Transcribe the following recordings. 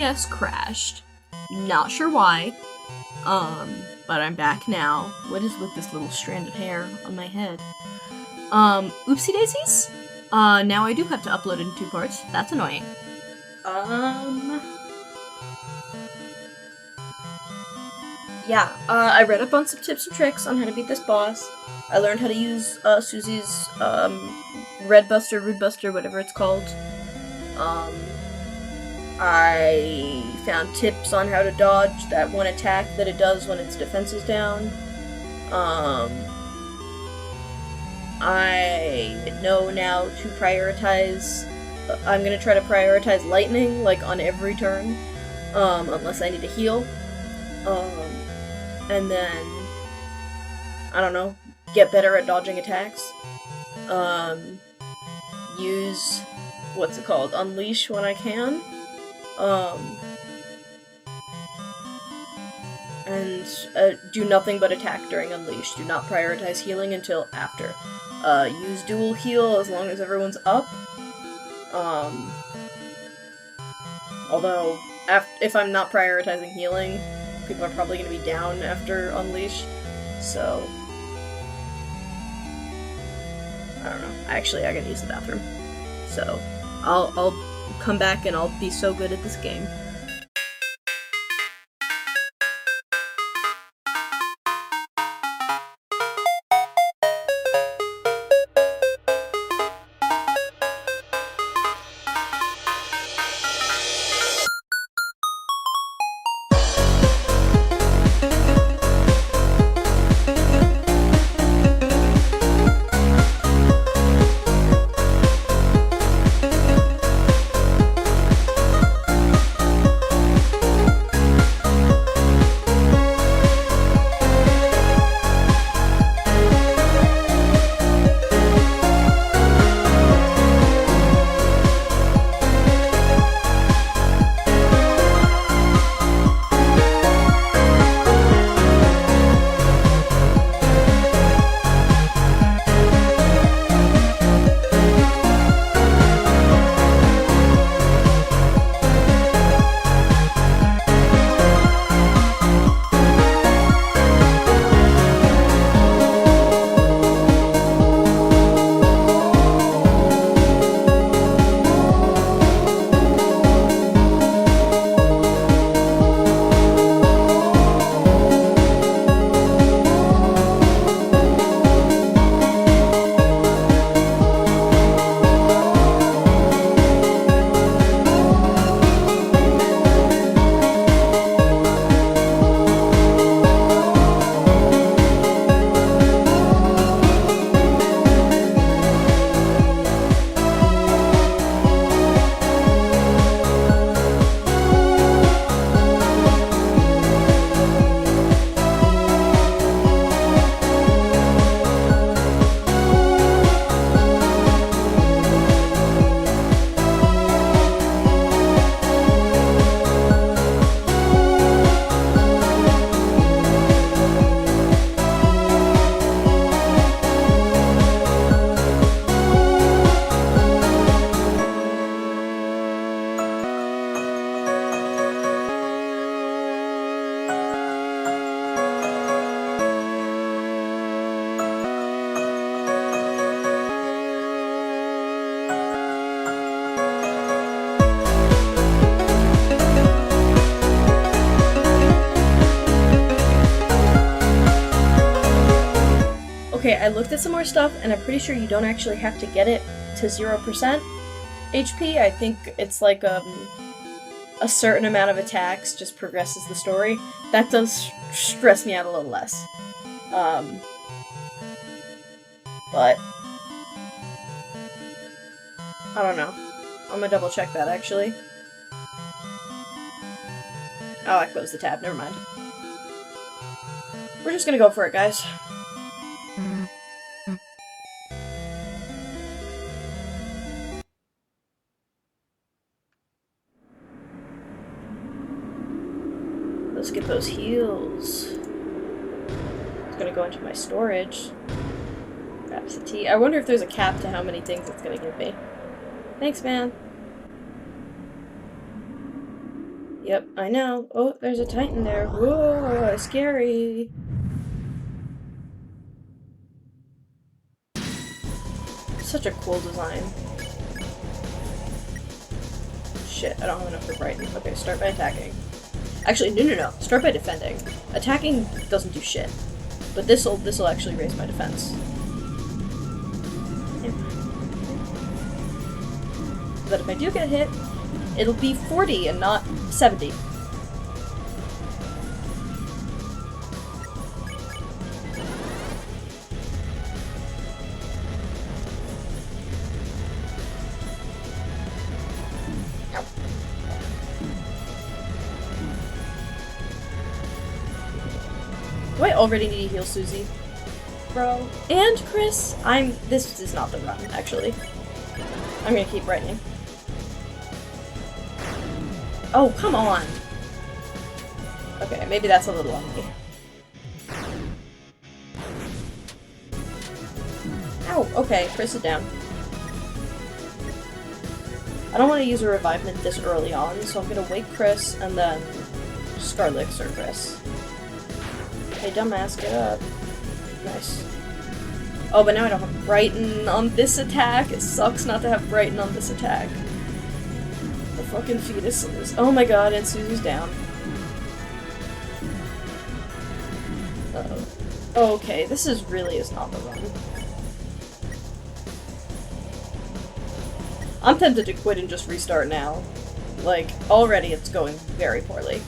OBS crashed. Not sure why. But I'm back now. What is with this little stranded hair on my head? Oopsie daisies? Now I do have to upload it in 2 parts. That's annoying. Yeah, I read up on some tips and tricks on how to beat this boss. I learned how to use, Susie's, Red Buster, Rude Buster, whatever it's called. I found tips on how to dodge that one attack that it does when its defense is down. I know now to prioritize. I'm gonna try to prioritize lightning, like, on every turn, unless I need to heal. And then, I don't know, get better at dodging attacks. Use, what's it called, Unleash when I can. And do nothing but attack during Unleash. Do not prioritize healing until after. Use dual heal as long as everyone's up. Although, if I'm not prioritizing healing, people are probably going to be down after Unleash, so I don't know. Actually, I gotta use the bathroom. So, I'll come back and I'll be so good at this game. Okay, I looked at some more stuff, and I'm pretty sure you don't actually have to get it to 0% HP. I think it's like, a certain amount of attacks just progresses the story. That does stress me out a little less. But I don't know. I'm gonna double check that, actually. Oh, I closed the tab, never mind. We're just gonna go for it, guys. Let's get those heals. It's gonna go into my storage. Grab some tea. I wonder if there's a cap to how many things it's gonna give me. Thanks, man. Yep, I know. Oh, there's a Titan there. Whoa, scary. Such a cool design. Shit, I don't have enough for Brighton. Okay, start by attacking. Actually, no. Start by defending. Attacking doesn't do shit. But this'll actually raise my defense. But if I do get hit, it'll be 40 and not 70. Do I already need to heal Susie? Bro. And Chris, this is not the run, actually. I'm gonna keep brightening. Oh, come on! Okay, maybe that's a little on me. Ow! Okay, Chris is down. I don't want to use a revivement this early on, so I'm gonna wake Chris and then Scarlix or Chris. Hey, dumbass, get up. Nice. Oh, but now I don't have Brighton on this attack. It sucks not to have Brighton on this attack. The fucking fetus is. Oh my god, and Susie's down. Uh-oh. Okay, this really is not the run. I'm tempted to quit and just restart now. Like, already it's going very poorly.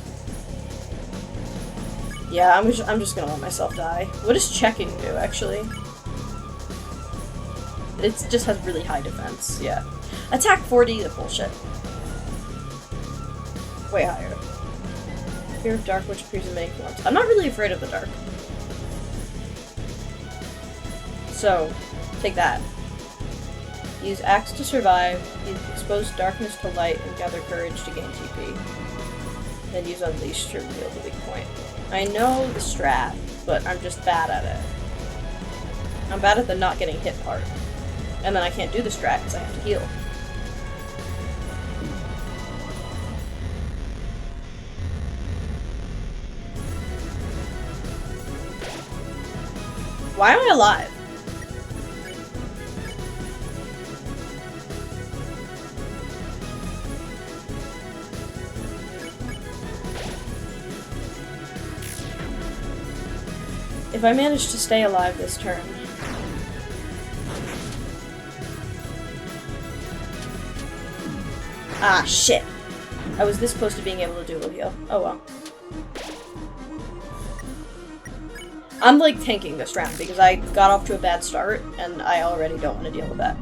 Yeah, I'm just gonna let myself die. What does checking do, actually? It just has really high defense, yeah. Attack 40, the bullshit. Way higher. Fear of dark, which appears in many forms. I'm not really afraid of the dark. So, take that. Use axe to survive, use expose darkness to light, and gather courage to gain TP. Then use unleash to reveal the weak point. I know the strat, but I'm just bad at it. I'm bad at the not getting hit part. And then I can't do the strat because I have to heal. Why am I alive? If I manage to stay alive this turn. Ah, shit. I was this close to being able to do a heal. Oh well. I'm like tanking this round because I got off to a bad start and I already don't want to deal with that.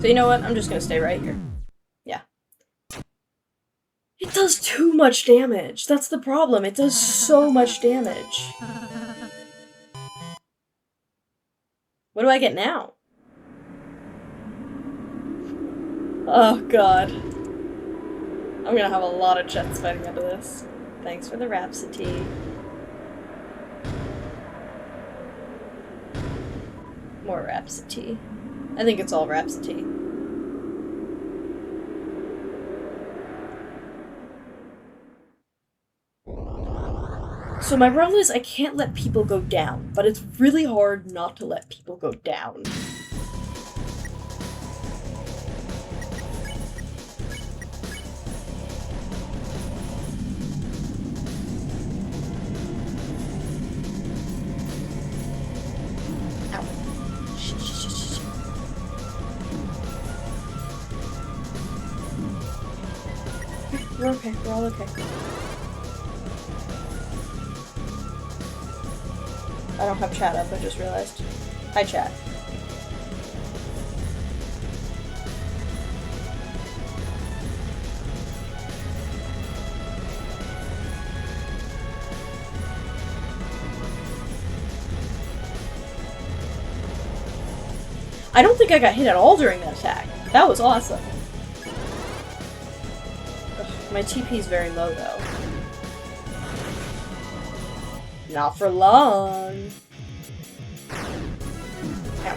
So you know what? I'm just gonna stay right here. Yeah. It does too much damage. That's the problem. It does so much damage. What do I get now? Oh god. I'm gonna have a lot of jets fighting into this. Thanks for the Rhapsody. More Rhapsody. I think it's all Rhapsody. So my problem is I can't let people go down, but it's really hard not to let people go down. Ow. Shit. We're okay, we're all okay. I don't have chat up, I just realized. Hi, chat. I don't think I got hit at all during that attack. That was awesome. Ugh, my TP is very low, though. Not for long. Ow.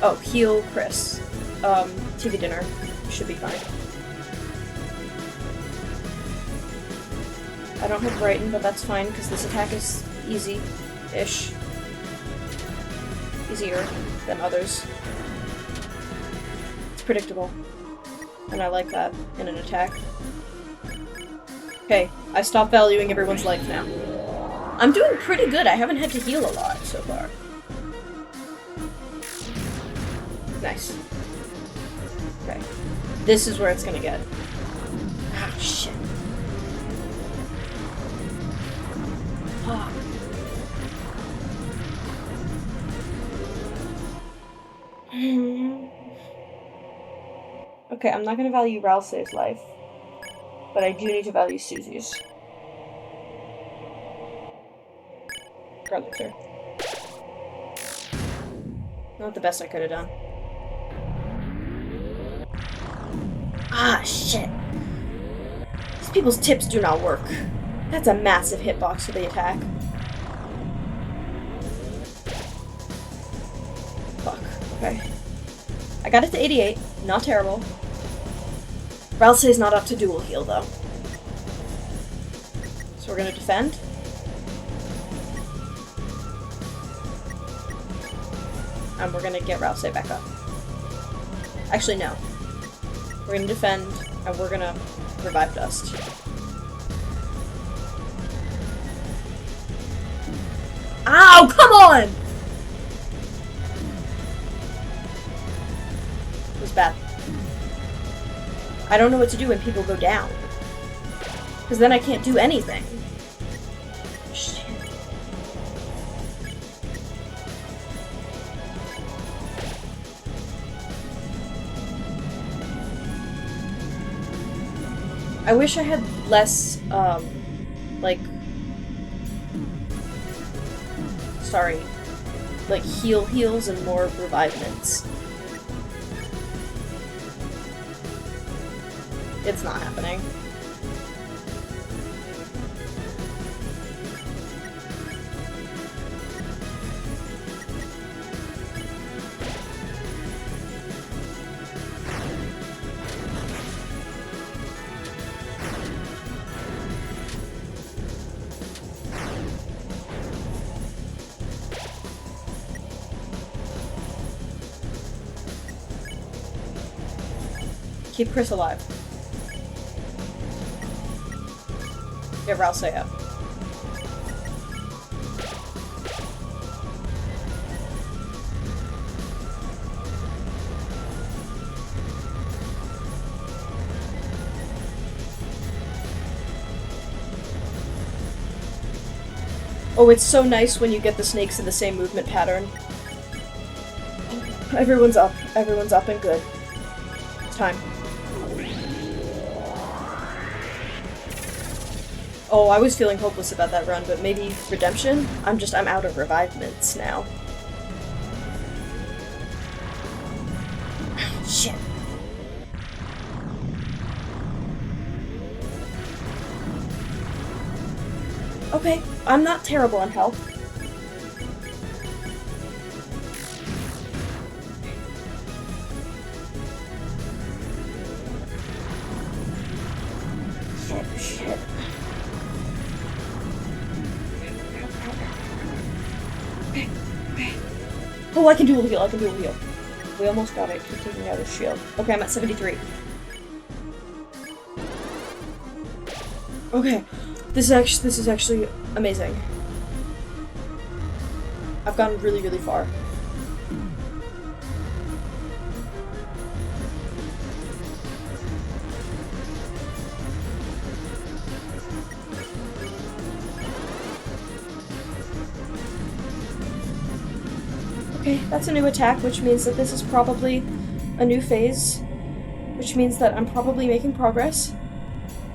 Oh, heal Chris. TV dinner. Should be fine. I don't have Brighton, but that's fine, because this attack is easy-ish. Easier than others. It's predictable. And I like that in an attack. Okay, I stopped valuing everyone's life now. I'm doing pretty good. I haven't had to heal a lot so far. Nice. Okay. This is where it's gonna get. Ah, shit. Fuck. Okay, I'm not gonna value Ralsei's life. But I do need to value Susie's. Garlic, sir. Not the best I could have done. Ah, shit. These people's tips do not work. That's a massive hitbox for the attack. Fuck. Okay. I got it to 88. Not terrible. Ralsei's not up to dual heal, though. So we're gonna defend. And we're gonna get Ralsei back up. Actually, no. We're gonna defend, and we're gonna revive Dust. Ow! Come on! It was bad. I don't know what to do when people go down. Because then I can't do anything. Shit. I wish I had less, like... Sorry. Like, heals and more revivements. It's not happening. Keep Chris alive. Get Ralsei up. Oh, it's so nice when you get the snakes in the same movement pattern. Everyone's up. Everyone's up and good. It's time. Oh, I was feeling hopeless about that run, but maybe redemption? I'm out of revivements now. Shit. Okay, I'm not terrible on health. Shit. Okay. Oh, I can dual heal. We almost got it. Keep taking out his shield. Okay, I'm at 73. Okay. This is actually amazing. I've gotten really, really far. Okay, that's a new attack, which means that this is probably a new phase, which means that I'm probably making progress.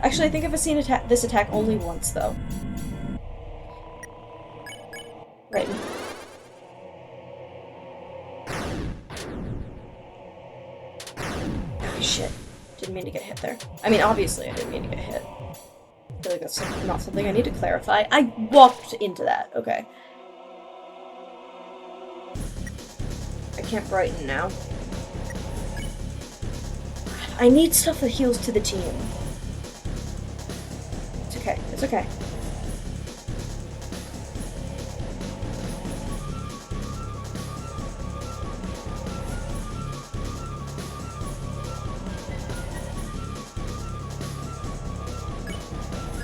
Actually, I think I've seen this attack only once, though. Right. Oh, shit. Didn't mean to get hit there. I mean, obviously I didn't mean to get hit. I feel like that's not something I need to clarify. I walked into that. Okay. I can't brighten now. I need stuff that heals to the team. It's okay. It's okay.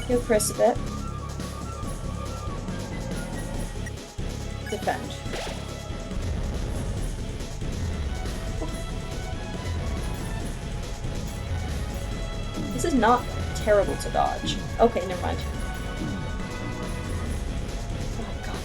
Heal Chris a bit. Defend. This is not terrible to dodge. Okay, never mind. Oh, God.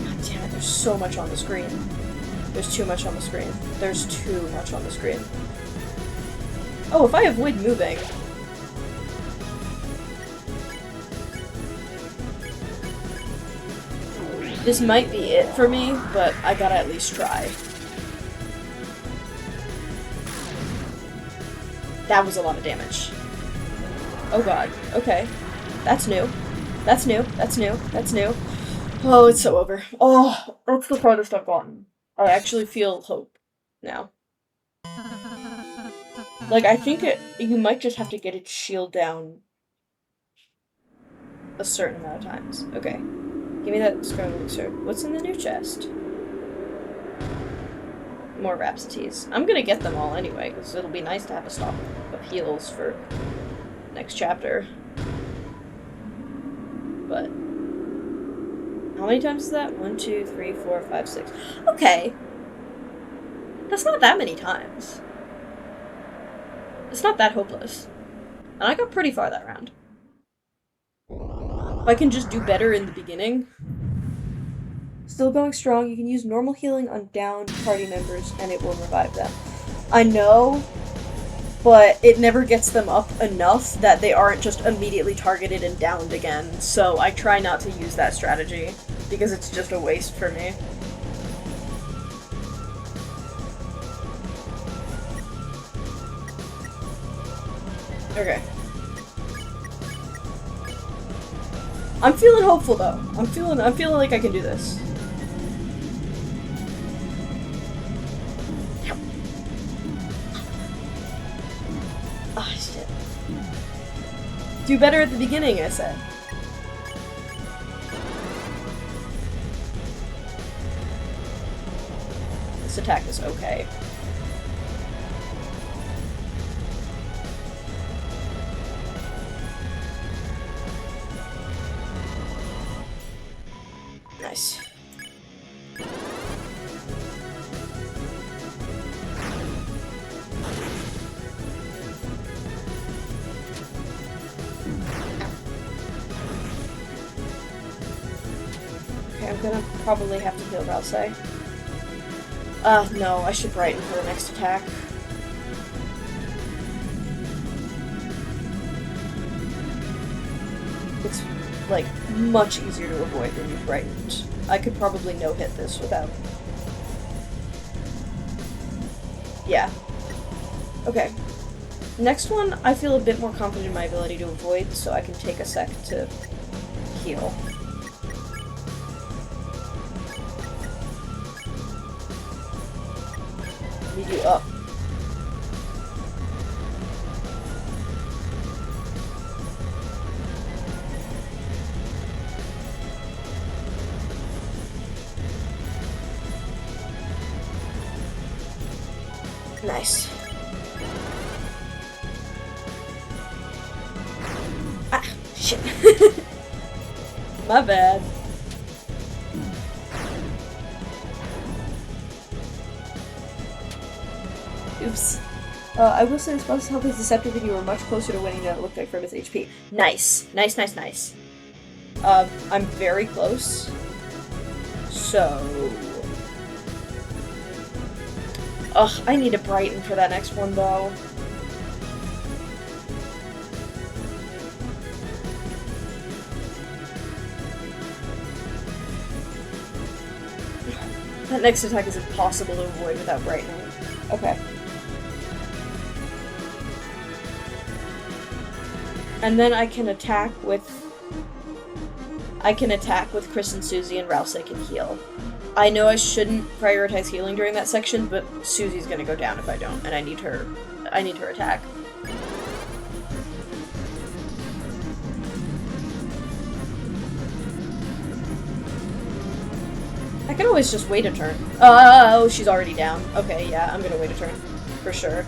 God damn it, there's so much on the screen. There's too much on the screen. There's too much on the screen. Oh, if I avoid moving... This might be it for me, but I gotta at least try. That was a lot of damage. Oh god, okay. That's new. That's new. That's new. That's new. Oh, it's so over. Oh, that's the farthest I've gotten. I actually feel hope now. Like, I think you might just have to get its shield down a certain amount of times. Okay. Give me that scrolling sword. What's in the new chest? More Rhapsodies. I'm gonna get them all anyway, because it'll be nice to have a stock of heals for next chapter. But... how many times is that? 1, 2, 3, 4, 5, 6. Okay. That's not that many times. It's not that hopeless. And I got pretty far that round. If I can just do better in the beginning. Still going strong. You can use normal healing on downed party members and it will revive them. I know, but it never gets them up enough that they aren't just immediately targeted and downed again. So I try not to use that strategy because it's just a waste for me. Okay. I'm feeling hopeful though. I'm feeling like I can do this. Ah, shit. Do better at the beginning, I said. This attack is okay. Nice. Okay, I'm gonna probably have to heal Rouse. No, I should brighten for the next attack. It's, like, much easier to avoid when you've brightened. I could probably no-hit this without... Yeah. Okay. Next one, I feel a bit more confident in my ability to avoid, so I can take a sec to heal. Need you up. Nice. Ah, shit. My bad. Oops. I will say this boss help is deceptive and you were much closer to winning than it looked like from its HP. Nice. Nice, nice, nice. I'm very close. So... Ugh, I need to brighten for that next one, though. That next attack is impossible to avoid without brightening. Okay. And then I can attack with Chris and Susie, and Rouse can heal. I know I shouldn't prioritize healing during that section, but Susie's gonna go down if I don't, and I need her attack. I can always just wait a turn. Oh, she's already down. Okay, yeah, I'm gonna wait a turn. For sure.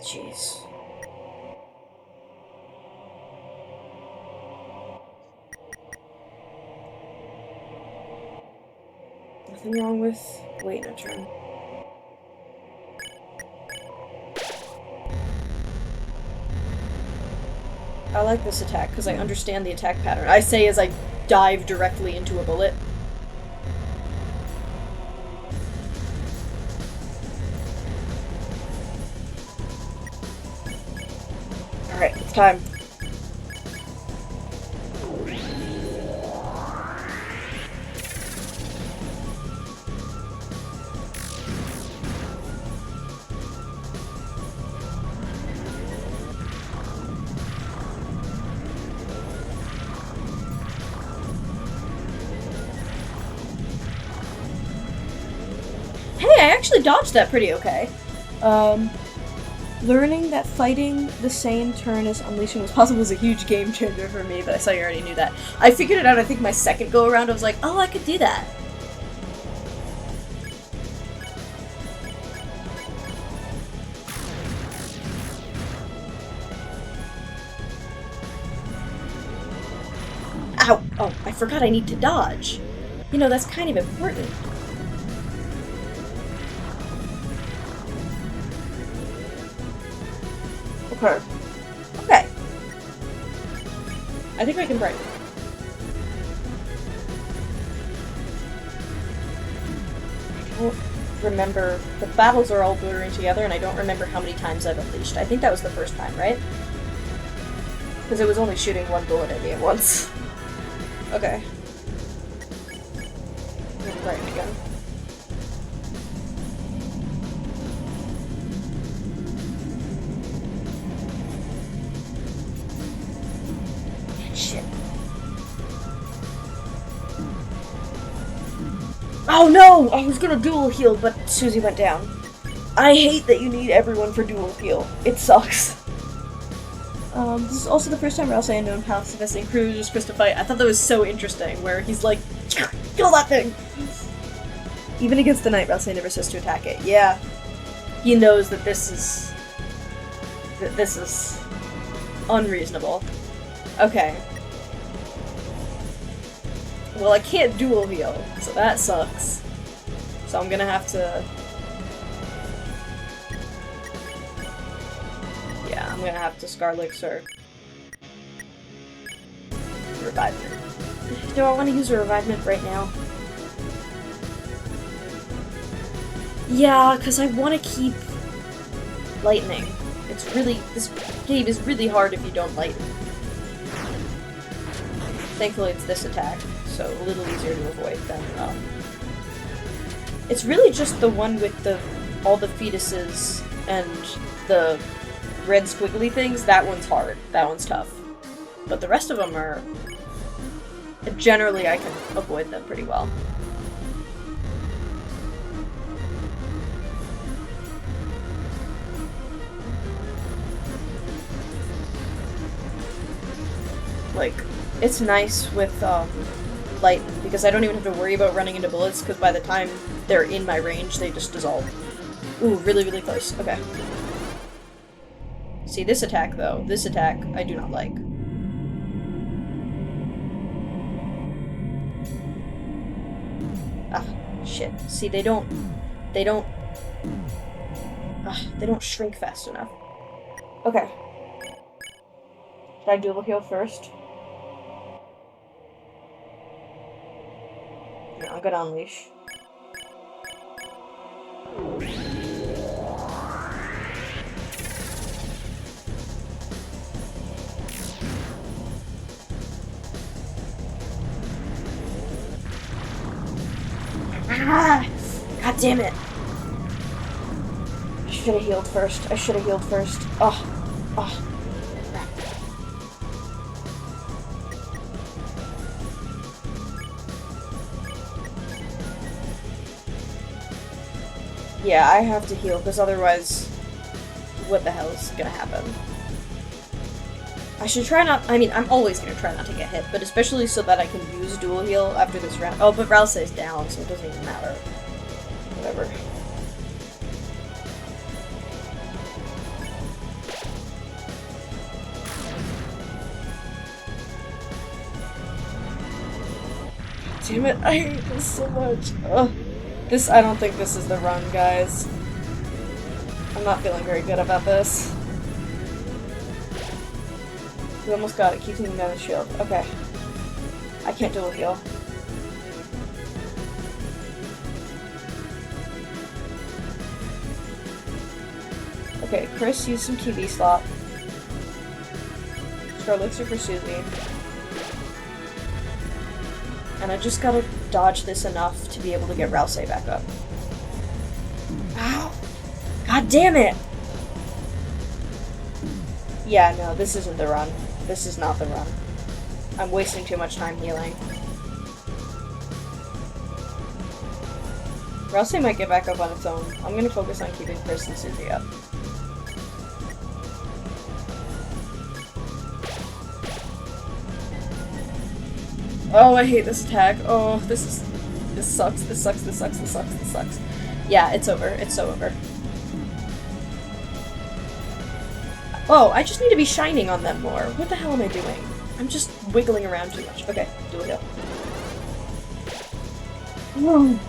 Jeez. Nothing wrong with waiting a turn. I like this attack because I understand the attack pattern. I say as I dive directly into a bullet. Alright, it's time. I actually dodged that pretty okay. Learning that fighting the same turn as unleashing was possible was a huge game changer for me, but I saw you already knew that. I figured it out, I think, my second go around. I was like, oh, I could do that. Ow! Oh, I forgot I need to dodge. You know, that's kind of important. Okay. I think I can break. I don't remember. The battles are all blurring together, and I don't remember how many times I've unleashed. I think that was the first time, right? Because it was only shooting one bullet at me at once. Okay. I'm gonna brighten again. Shit. Oh no! I was gonna dual heal, but Susie went down. I hate that you need everyone for dual heal. It sucks. This is also the first time Rouse and known pacifist and crew just Chris to fight. I thought that was so interesting, where he's like, kill that thing! Even against the Knight, Rouse never says to attack it. Yeah. He knows that this is unreasonable. Okay. Well, I can't dual heal, so that sucks. So I'm gonna have to... Yeah, I'm gonna have to Scarlix or... Revivement. Do I want to use a Revivement right now? Yeah, because I want to keep... Lightning. It's really... This game is really hard if you don't lighten. Thankfully it's this attack, so a little easier to avoid than, It's really just the one with all the fetuses and the red squiggly things. That one's hard. That one's tough. But the rest of them are... Generally, I can avoid them pretty well. Like, it's nice with, light, because I don't even have to worry about running into bullets, because by the time they're in my range, they just dissolve. Ooh, really, really close. Okay. See, this attack, though. This attack, I do not like. Ah, shit. See, they don't shrink fast enough. Okay. Should I dual heal first? No, I'm gonna unleash. Ah! God damn it. I should have healed first. I should have healed first. Oh. Oh. Yeah, I have to heal, because otherwise, what the hell is gonna happen? I should try not- I mean, I'm always gonna try not to get hit, but especially so that I can use dual heal after this round. Oh, but Ralsei's down, so it doesn't even matter. Whatever. Damn it, I hate this so much. Ugh. This- I don't think this is the run, guys. I'm not feeling very good about this. We almost got it. Keep taking down the shield. Okay. I can't dual heal. Okay, Chris, use some TV slot. Star Elixir for Susie. And I just gotta dodge this enough to be able to get Ralsei back up. Ow! God damn it! Yeah, no, this isn't the run. This is not the run. I'm wasting too much time healing. Ralsei might get back up on its own. I'm gonna focus on keeping Chris and Susie up. Oh, I hate this attack. Oh, this sucks, this sucks, this sucks, this sucks, this sucks. Yeah, it's over. It's so over. Oh, I just need to be shining on them more. What the hell am I doing? I'm just wiggling around too much. Okay, dual heal. Whoa.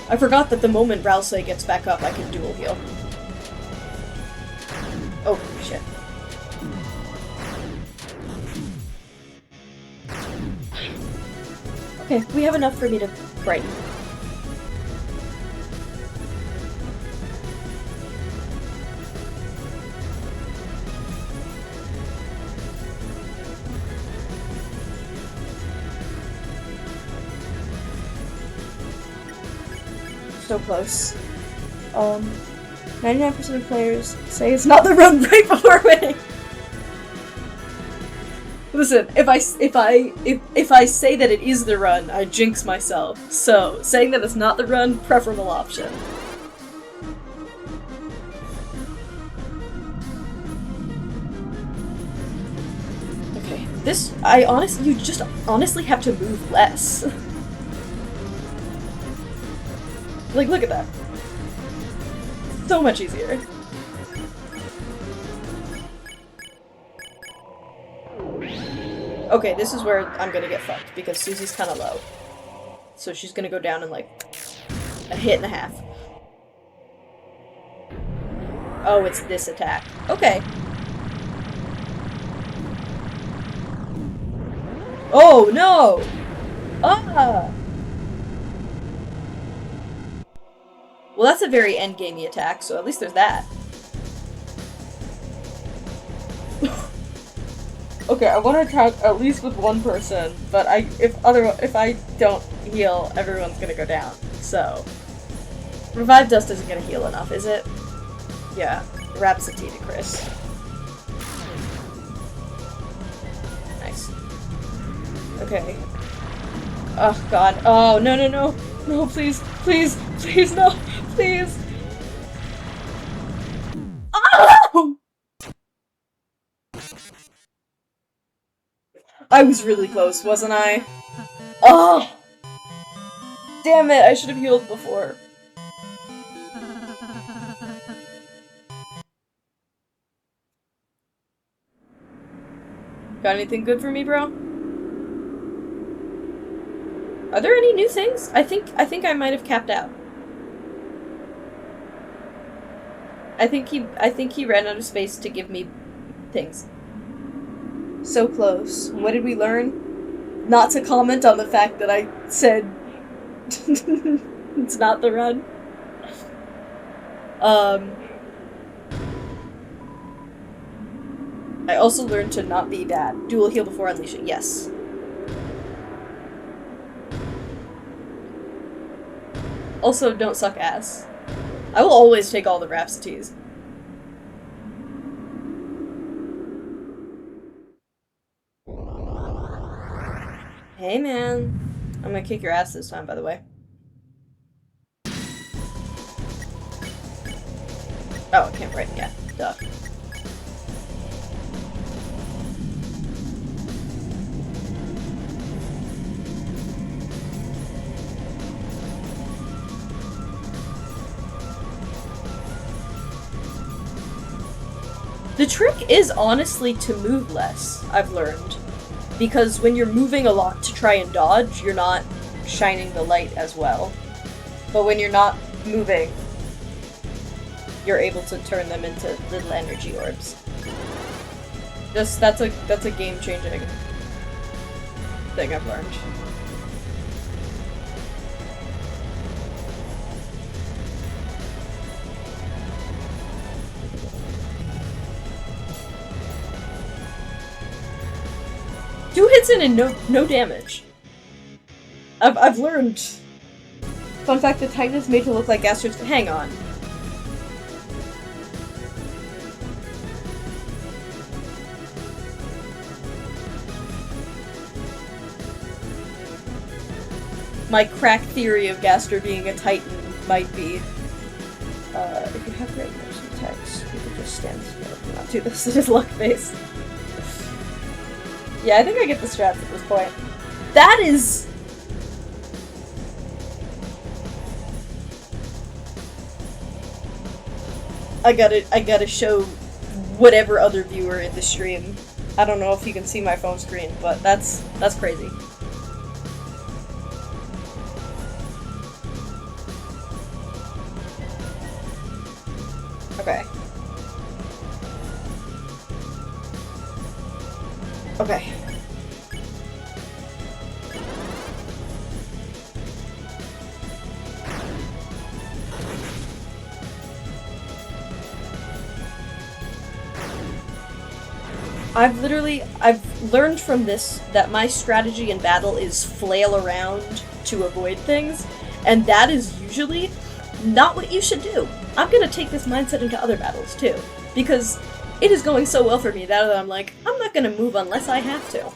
I forgot that the moment Ralsei gets back up, I can dual heal. Oh, shit. Okay, we have enough for me to brighten. So close. 99% of players say it's not the run right before winning. Listen, if I say that it is the run, I jinx myself. So, saying that it's not the run, preferable option. Okay, this, you just honestly have to move less. Like, look at that. So much easier. Okay, this is where I'm gonna get fucked, because Susie's kinda low. So she's gonna go down in, like, a hit and a half. Oh, it's this attack. Okay. Oh, no! Ah! Well, that's a very endgamey attack, so at least there's that. Okay, I want to attack at least with one person, but if I don't heal, everyone's gonna go down. So, Revive Dust isn't gonna heal enough, is it? Yeah, Rhapsody to Chris. Nice. Okay. Oh god. Oh no no no no! Please please please no please. Oh! I was really close, wasn't I? Oh! Damn it, I should have healed before. Got anything good for me, bro? Are there any new things? I think I might have capped out. I think he ran out of space to give me things. So close. What did we learn? Not to comment on the fact that I said it's not the run. I also learned to not be bad. Dual heal before unleashing. Yes. Also, don't suck ass. I will always take all the Rhapsodies. Hey, man. I'm gonna kick your ass this time, by the way. Oh, I can't write. Yeah, duh. The trick is honestly to move less, I've learned. Because when you're moving a lot to try and dodge, you're not shining the light as well. But when you're not moving, you're able to turn them into little energy orbs. That's a game-changing thing I've learned. Two hits in and no damage. I've learned. Fun fact: the Titan is made to look like Gastro's. Hang on. My crack theory of Gaster being a Titan might be. If you have great motion text, you can just stand still. Do not do this. It is luck based. Yeah, I think I get the strats at this point. That is... I gotta show whatever other viewer in the stream. I don't know if you can see my phone screen, but that's crazy. Okay. Okay. I've learned from this that my strategy in battle is flail around to avoid things, and that is usually not what you should do. I'm gonna take this mindset into other battles too, because it is going so well for me that I'm like, I'm not gonna move unless I have to.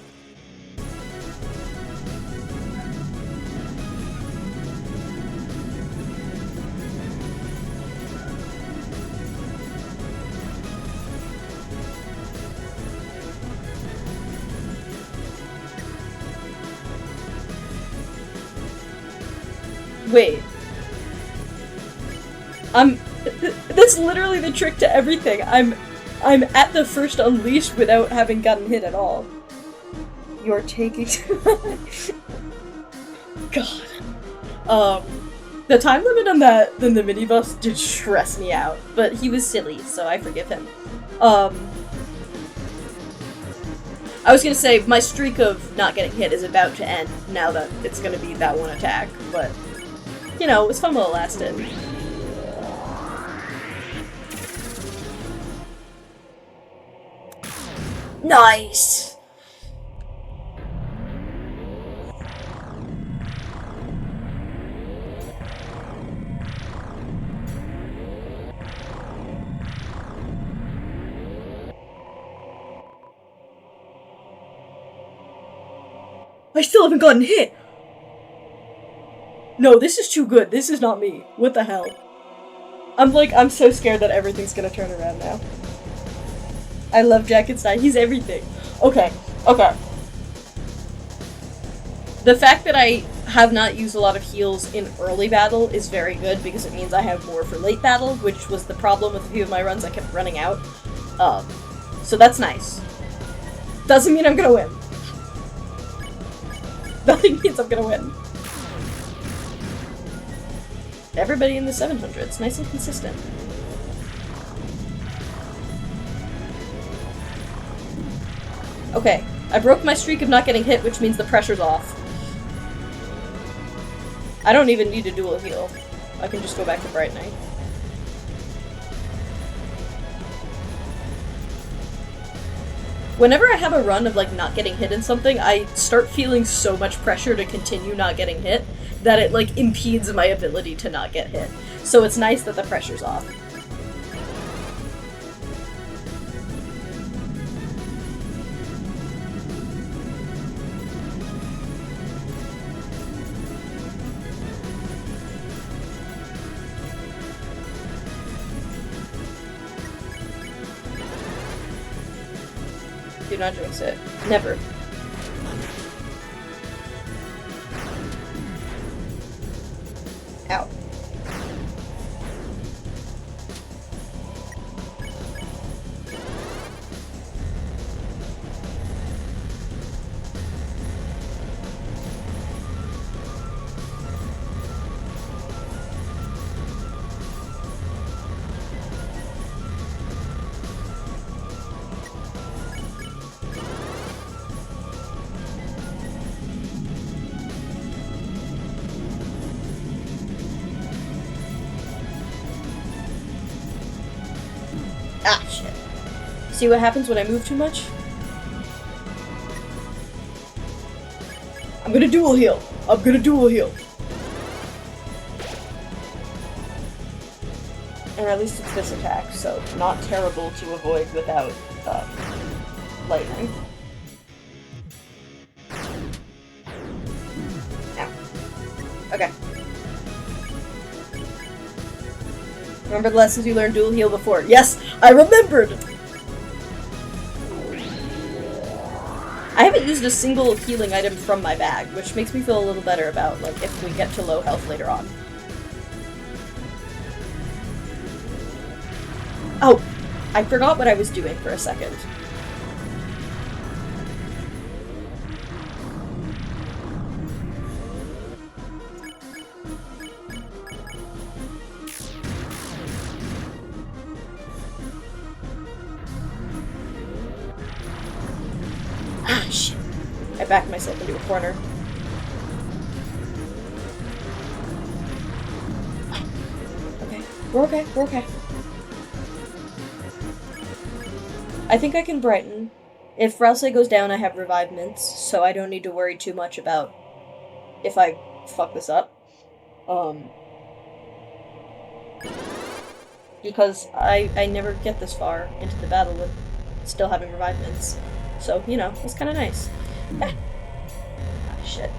Wait. That's literally the trick to everything. I'm at the first unleash without having gotten hit at all. You're taking too much. God. The time limit on the minibus did stress me out, but he was silly, so I forgive him. I was gonna say, my streak of not getting hit is about to end now that it's gonna be that one attack, but, you know, it was fun while it lasted. Nice! I still haven't gotten hit! No, this is too good. This is not me. What the hell? I'm so scared that everything's gonna turn around now. I love Jackenstein. He's everything. Okay. The fact that I have not used a lot of heals in early battle is very good because it means I have more for late battle, which was the problem with a few of my runs. I kept running out. So that's nice. Doesn't mean I'm gonna win. Nothing means I'm gonna win. Everybody in the 700s, nice and consistent. Okay, I broke my streak of not getting hit, which means the pressure's off. I don't even need a dual heal. I can just go back to Bright Knight. Whenever I have a run of, like, not getting hit in something, I start feeling so much pressure to continue not getting hit that it, like, impedes my ability to not get hit. So it's nice that the pressure's off. Do not jinx it. Never. Ow. Ah, shit. See what happens when I move too much? I'm gonna dual heal. I'm gonna dual heal. And at least it's this attack, so not terrible to avoid without lightning. Ow. Okay. Remember the lessons you learned dual heal before? Yes, I remembered! I haven't used a single healing item from my bag, which makes me feel a little better about, like, if we get to low health later on. Oh! I forgot what I was doing for a second. Ah, shit. I backed myself into a corner. Okay. We're okay. We're okay. I think I can brighten. If Rouse goes down, I have revive mints, so I don't need to worry too much about if I fuck this up. Because I never get this far into the battle with still having revive mints. So, you know, it's kind of nice. Ah, shit.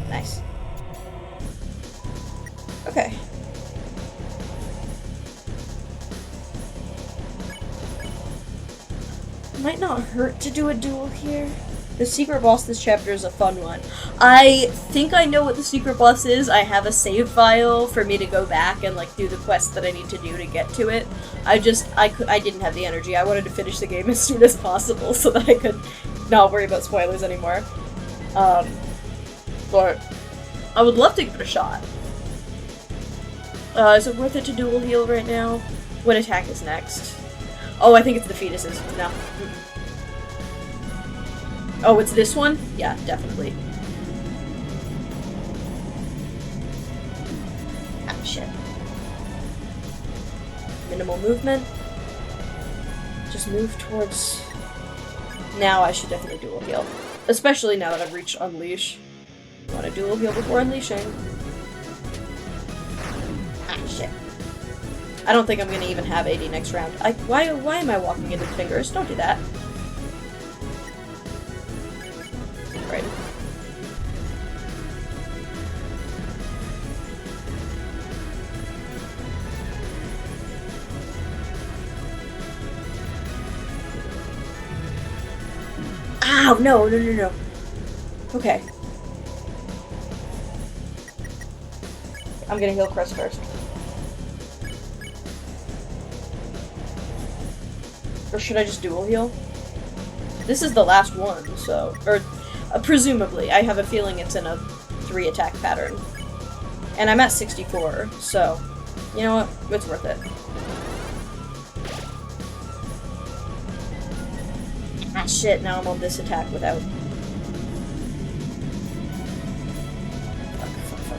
Nice. Okay. Might not hurt to do a duel here. The secret boss this chapter is a fun one. I think I know what the secret boss is. I have a save file for me to go back and, like, do the quest that I need to do to get to it. I didn't have the energy. I wanted to finish the game as soon as possible so that I could not worry about spoilers anymore. But I would love to give it a shot. Is it worth it to dual heal right now? What attack is next? Oh, I think it's the fetuses. No. Mm-mm. Oh, it's this one? Yeah, definitely. Ah, shit. Minimal movement. Just move towards... Now I should definitely dual heal. Especially now that I've reached Unleash. I want to dual heal before unleashing. Ah, shit. I don't think I'm gonna even have AD next round. Why am I walking into fingers? Don't do that. Right. Ow! No, no, no, no. Okay. I'm gonna heal Chris first. Or should I just dual heal? This is the last one, so... Or, presumably. I have a feeling it's in a 3-attack pattern. And I'm at 64, so... You know what? It's worth it. Ah, shit, now I'm on this attack without...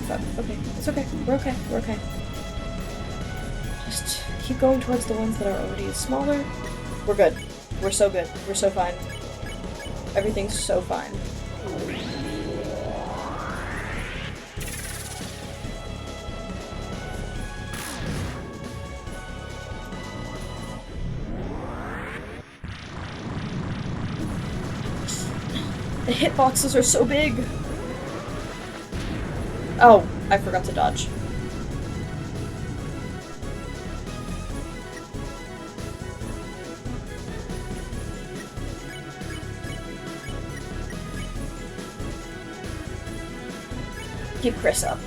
Fuck. Okay, it's okay. We're okay. We're okay. Just keep going towards the ones that are already smaller. We're good. We're so good. We're so fine. Everything's so fine. The hitboxes are so big! Oh, I forgot to dodge. Keep Chris up.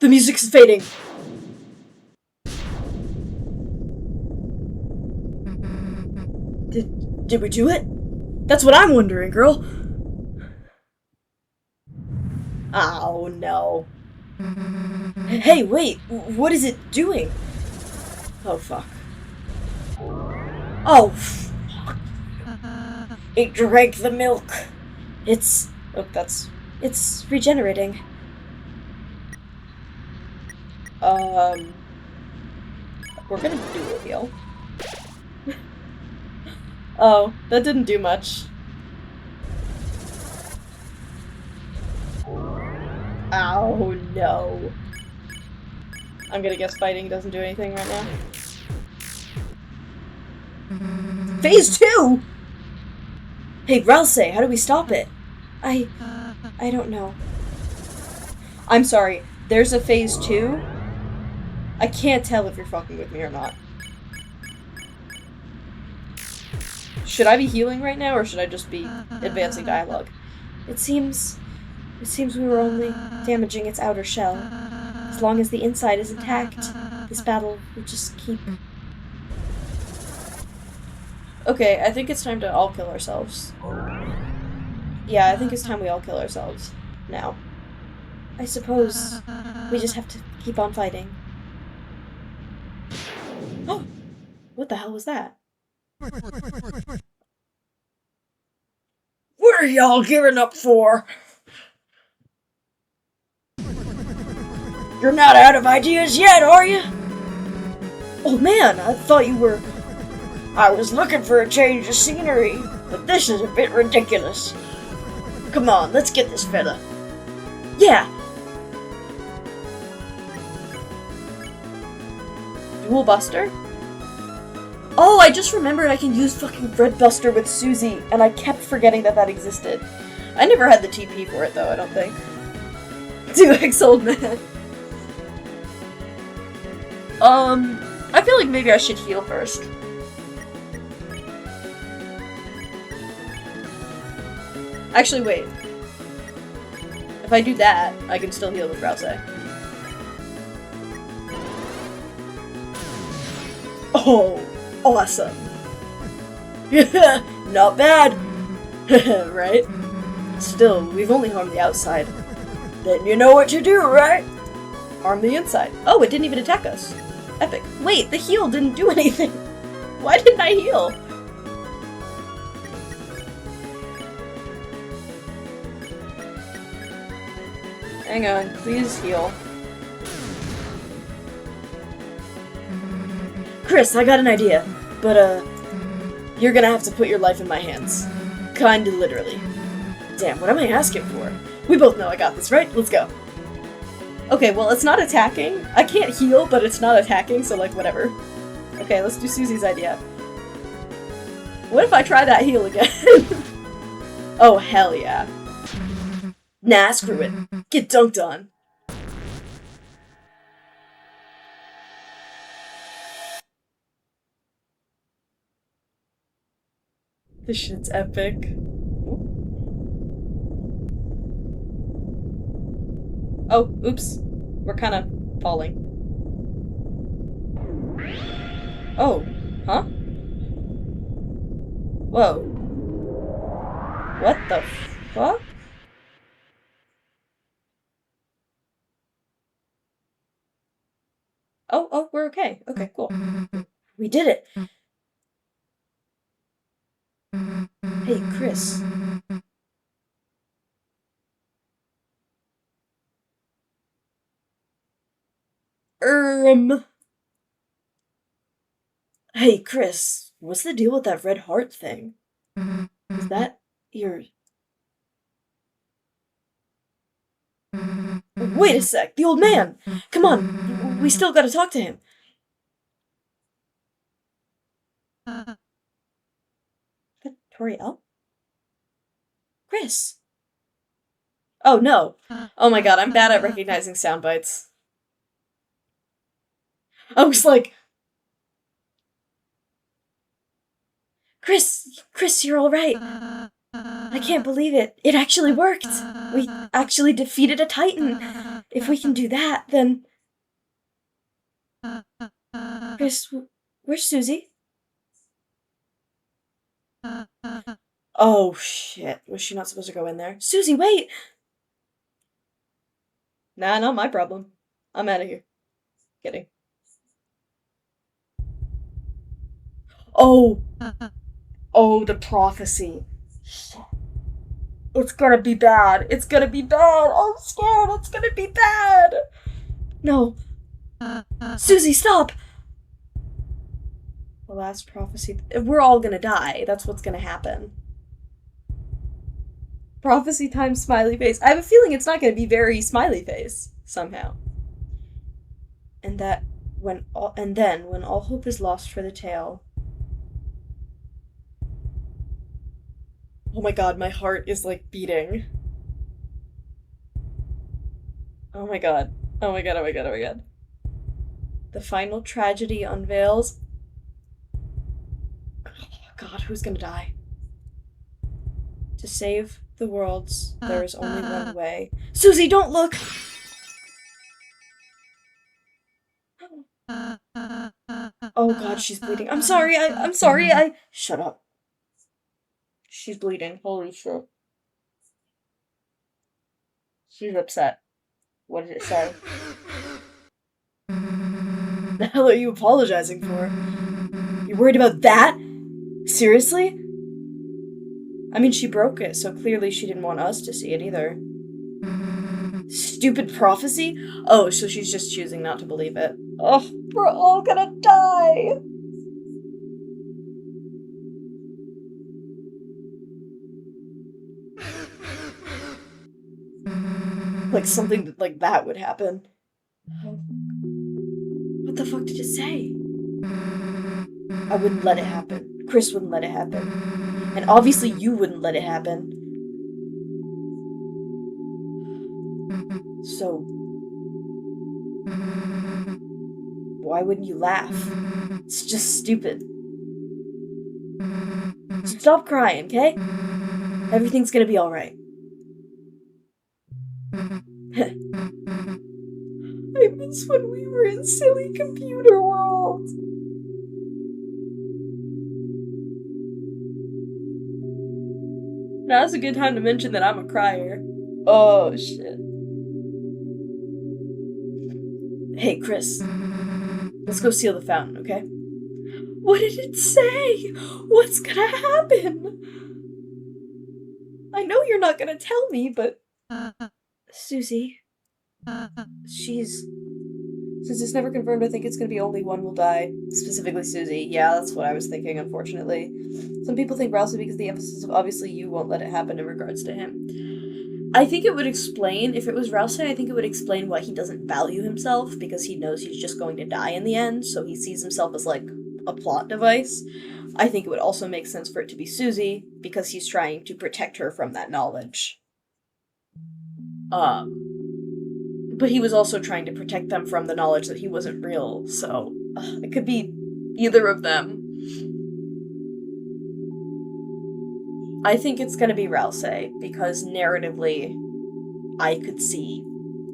The music's fading! Did we do it? That's what I'm wondering, girl! Oh, no. Hey, wait! What is it doing? Oh, fuck. Oh, fuck. It drank the milk. It's... Oh, that's... It's regenerating. We're gonna do a heal. Oh, that didn't do much. Oh, no. I'm gonna guess fighting doesn't do anything right now. Phase 2?! Hey, Ralsei, how do we stop it? I don't know. I'm sorry, there's a phase 2? I can't tell if you're fucking with me or not. Should I be healing right now, or should I just be advancing dialogue? It seems we were only damaging its outer shell. As long as the inside is intact, this battle will just keep... Okay, I think it's time to all kill ourselves. Yeah, I think it's time we all kill ourselves. Now. I suppose we just have to keep on fighting. Oh! What the hell was that? What are y'all giving up for? You're not out of ideas yet, are you? Oh man, I thought you were... I was looking for a change of scenery, but this is a bit ridiculous. Come on, let's get this fella. Yeah! Dual Buster? Oh, I just remembered I can use fucking Red Buster with Susie, and I kept forgetting that that existed. I never had the TP for it, though, I don't think. 2x old man. I feel like maybe I should heal first. Actually, wait. If I do that, I can still heal with Ralsei. Oh, awesome. Not bad. Right? Still, we've only harmed the outside. Then you know what to do, right? Harm the inside. Oh, it didn't even attack us. Epic. Wait, the heal didn't do anything. Why didn't I heal? Hang on, please heal. Chris, I got an idea, but you're gonna have to put your life in my hands. Kinda literally. Damn, what am I asking for? We both know I got this, right? Let's go. Okay, well, it's not attacking. I can't heal, but it's not attacking, so, like, whatever. Okay, let's do Susie's idea. What if I try that heal again? Oh, hell yeah. Nah, screw it. Get dunked on. This shit's epic. Oh, oops. We're kind of falling. Oh, huh? Whoa. What the fuck? Oh, we're okay. Okay, cool. We did it! Hey, Chris. Hey, Chris. What's the deal with that red heart thing? Is that your... Wait a sec, the old man! Come on, we still gotta talk to him. Toriel? Chris? Oh no. Oh my god, I'm bad at recognizing sound bites. I was like, Chris, you're alright. I can't believe it. It actually worked. We actually defeated a titan. If we can do that, then... Chris, where's Susie? Oh shit. Was she not supposed to go in there? Susie, wait! Nah, not my problem. I'm out of here. Kidding. Oh! Oh, the prophecy. Shit. It's gonna be bad. It's gonna be bad. I'm scared. It's gonna be bad. No. Susie, stop! The last prophecy. We're all gonna die. That's what's gonna happen. Prophecy time smiley face. I have a feeling it's not gonna be very smiley face, somehow. And then, when all hope is lost for the tale. Oh my god, my heart is like beating. Oh my god. Oh my god, oh my god, oh my god. The final tragedy unveils. Oh god, who's gonna die? To save the worlds, there is only one way. Susie, don't look! Oh god, she's bleeding. I'm sorry, I'm sorry, Shut up. She's bleeding. Holy shit. She's upset. What did it say? The hell are you apologizing for? You're worried about that? Seriously? I mean, she broke it, so clearly she didn't want us to see it either. Stupid prophecy? Oh, so she's just choosing not to believe it. Oh, we're all gonna die! Like something like that would happen. What the fuck did it say? I wouldn't let it happen. Chris wouldn't let it happen. And obviously you wouldn't let it happen. So... why wouldn't you laugh? It's just stupid. So stop crying, okay? Everything's gonna be alright. I miss when we were in silly computer world. Now's a good time to mention that I'm a crier. Oh, shit. Hey, Chris. Let's go seal the fountain, okay? What did it say? What's gonna happen? I know you're not gonna tell me, but... Susie... Since it's never confirmed, I think it's gonna be only one will die. Specifically Susie. Yeah, that's what I was thinking, unfortunately. Some people think Rousey because the emphasis of obviously you won't let it happen in regards to him. I think it would explain, if it was Rousey, I think it would explain why he doesn't value himself, because he knows he's just going to die in the end, so he sees himself as, like, a plot device. I think it would also make sense for it to be Susie, because he's trying to protect her from that knowledge. But he was also trying to protect them from the knowledge that he wasn't real, so it could be either of them. I think it's gonna be Rousey, because narratively, I could see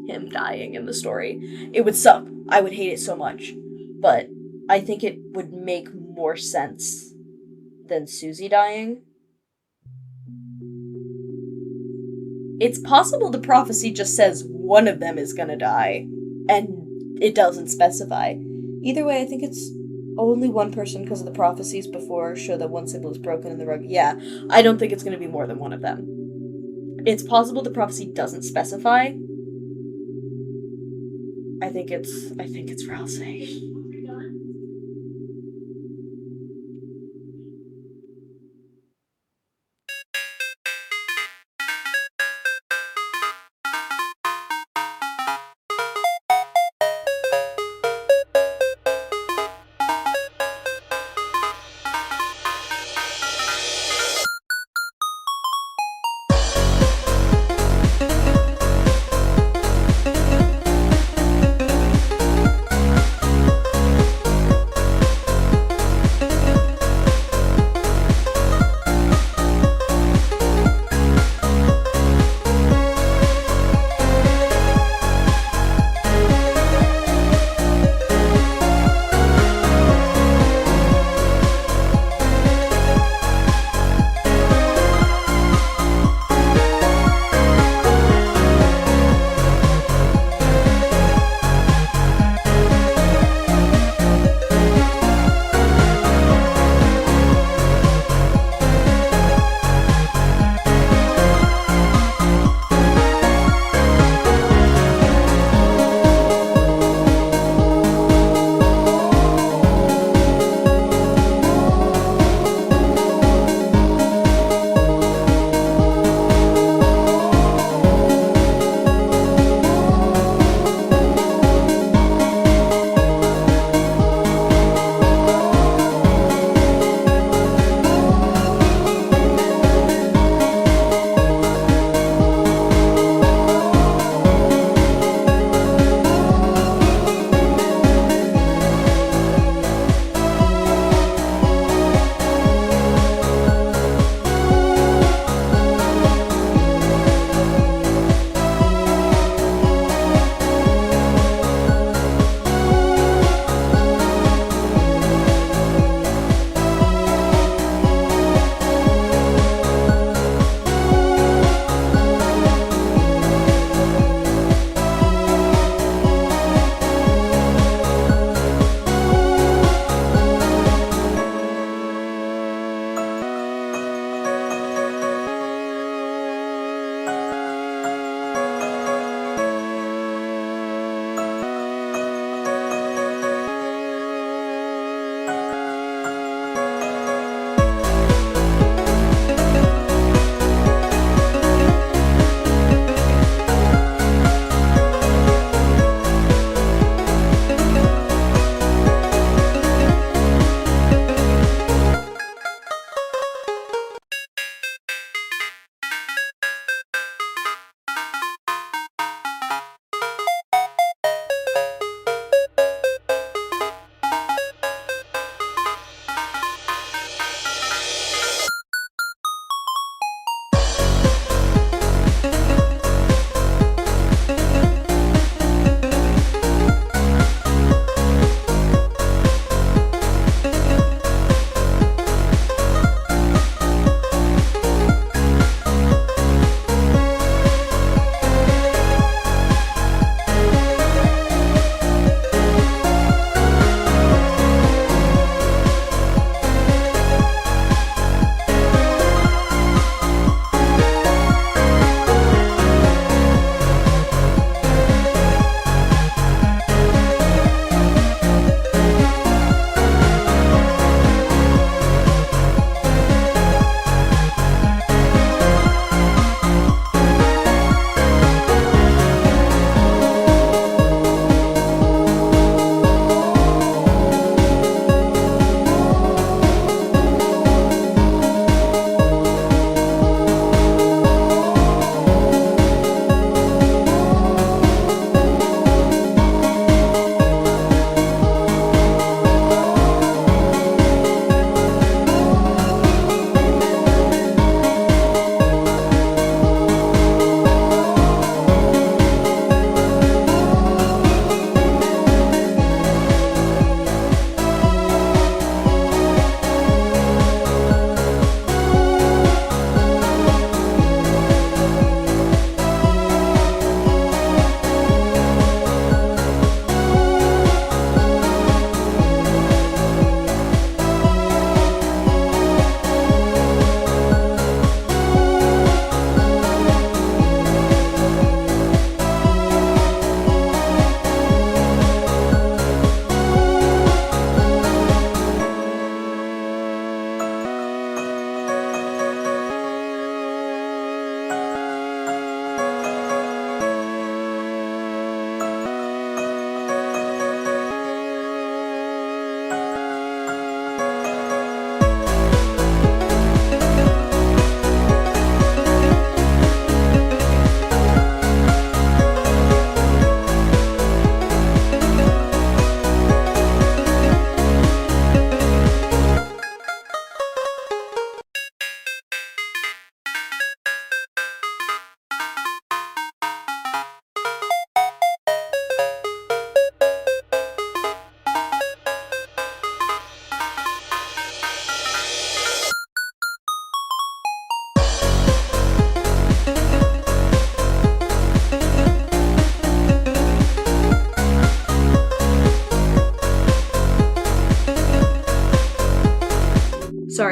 him dying in the story. It would suck. I would hate it so much. But I think it would make more sense than Susie dying. It's possible the prophecy just says one of them is gonna die, and it doesn't specify. Either way, I think it's only one person because of the prophecies before show that one symbol is broken in the rug. Yeah, I don't think it's gonna be more than one of them. It's possible the prophecy doesn't specify. I think it's Rousey.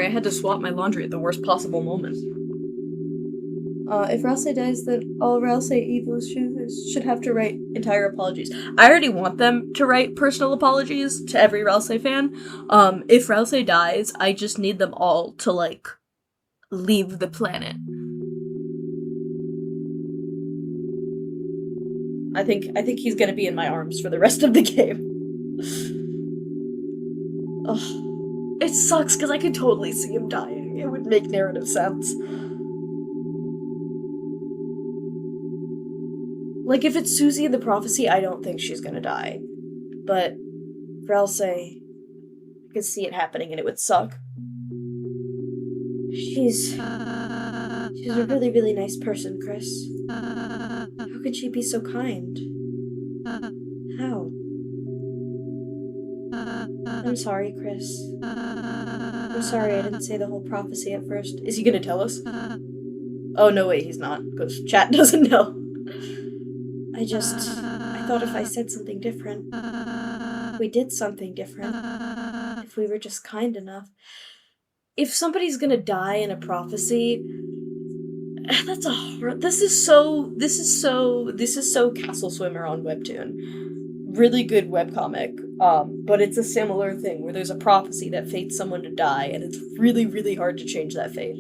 I had to swap my laundry at the worst possible moment. If Ralsei dies, then all Ralsei evil should have to write entire apologies. I already want them to write personal apologies to every Ralsei fan. If Ralsei dies, I just need them all to, like, leave the planet. I think he's gonna be in my arms for the rest of the game. Ugh. It sucks because I could totally see him dying. It would make narrative sense. Like, if it's Susie in the prophecy, I don't think she's gonna die. But Ralsei, I could see it happening and it would suck. She's a really, really nice person, Chris. How could she be so kind? How? I'm sorry, Chris. I'm sorry I didn't say the whole prophecy at first. Is he gonna tell us? Oh, no, wait, he's not, because chat doesn't know. I thought if I said something different, if we did something different, if we were just kind enough. If somebody's gonna die in a prophecy, that's a hard. This is so Castle Swimmer on Webtoon. Really good webcomic. But it's a similar thing where there's a prophecy that fates someone to die, and it's really, really hard to change that fate.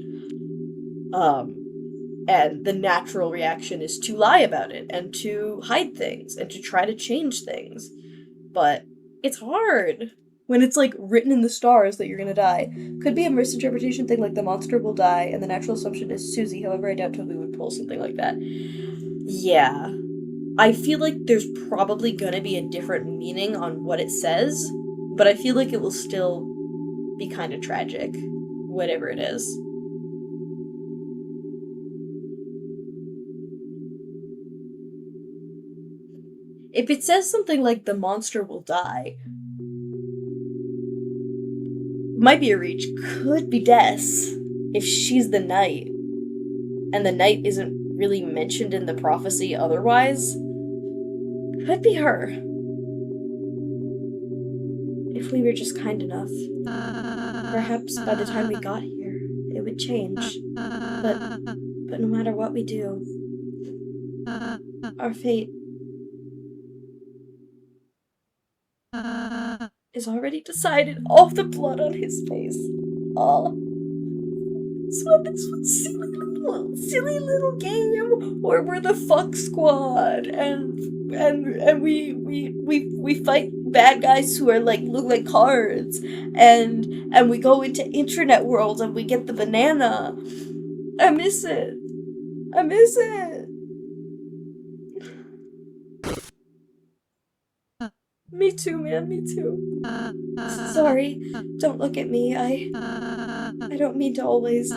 And the natural reaction is to lie about it, and to hide things, and to try to change things. But it's hard when it's, like, written in the stars that you're gonna die. Could be a misinterpretation thing, like the monster will die, and the natural assumption is Susie, however I doubt Toby would pull something like that. Yeah. I feel like there's probably gonna be a different meaning on what it says, but I feel like it will still be kind of tragic, whatever it is. If it says something like the monster will die, might be a reach, could be Des, if she's the knight, and the knight isn't really mentioned in the prophecy otherwise. Could be her. If we were just kind enough. Perhaps by the time we got here, it would change. But no matter what we do, our fate is already decided. All the blood on his face. Oh. This was silly little game where we're the fuck squad and we fight bad guys who are like look like cards and we go into internet world and we get the banana. I miss it. Me too, man, me too. Sorry, don't look at me. I don't mean to always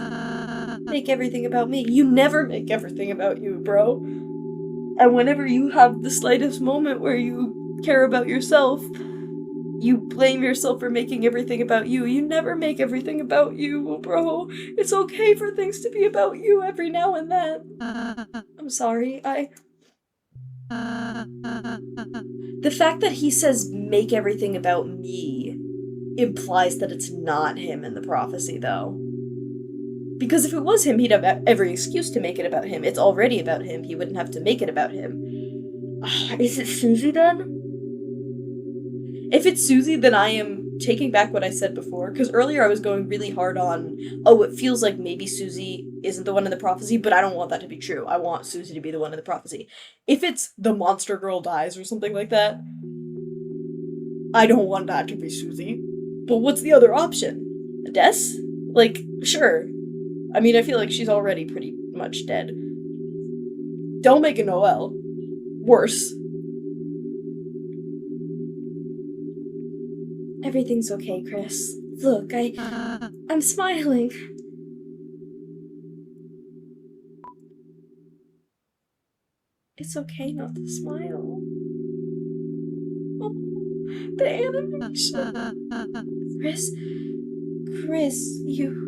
make everything about me. You never make everything about you, bro. And whenever you have the slightest moment where you care about yourself, you blame yourself for making everything about you. You never make everything about you, bro. It's okay for things to be about you every now and then. I'm sorry, The fact that he says, make everything about me, implies that it's not him in the prophecy, though. Because if it was him, he'd have every excuse to make it about him. It's already about him. He wouldn't have to make it about him. Is it Susie, then? If it's Susie, then I am taking back what I said before, because earlier I was going really hard on, oh, it feels like maybe Susie isn't the one in the prophecy, but I don't want that to be true. I want Susie to be the one in the prophecy. If it's the monster girl dies or something like that, I don't want that to be Susie. But what's the other option? Des? Like, sure. I mean, I feel like she's already pretty much dead. Don't make a Noelle. Worse. Everything's okay, Chris. Look, I'm smiling. It's okay not to smile. Oh, the animation. Chris, you...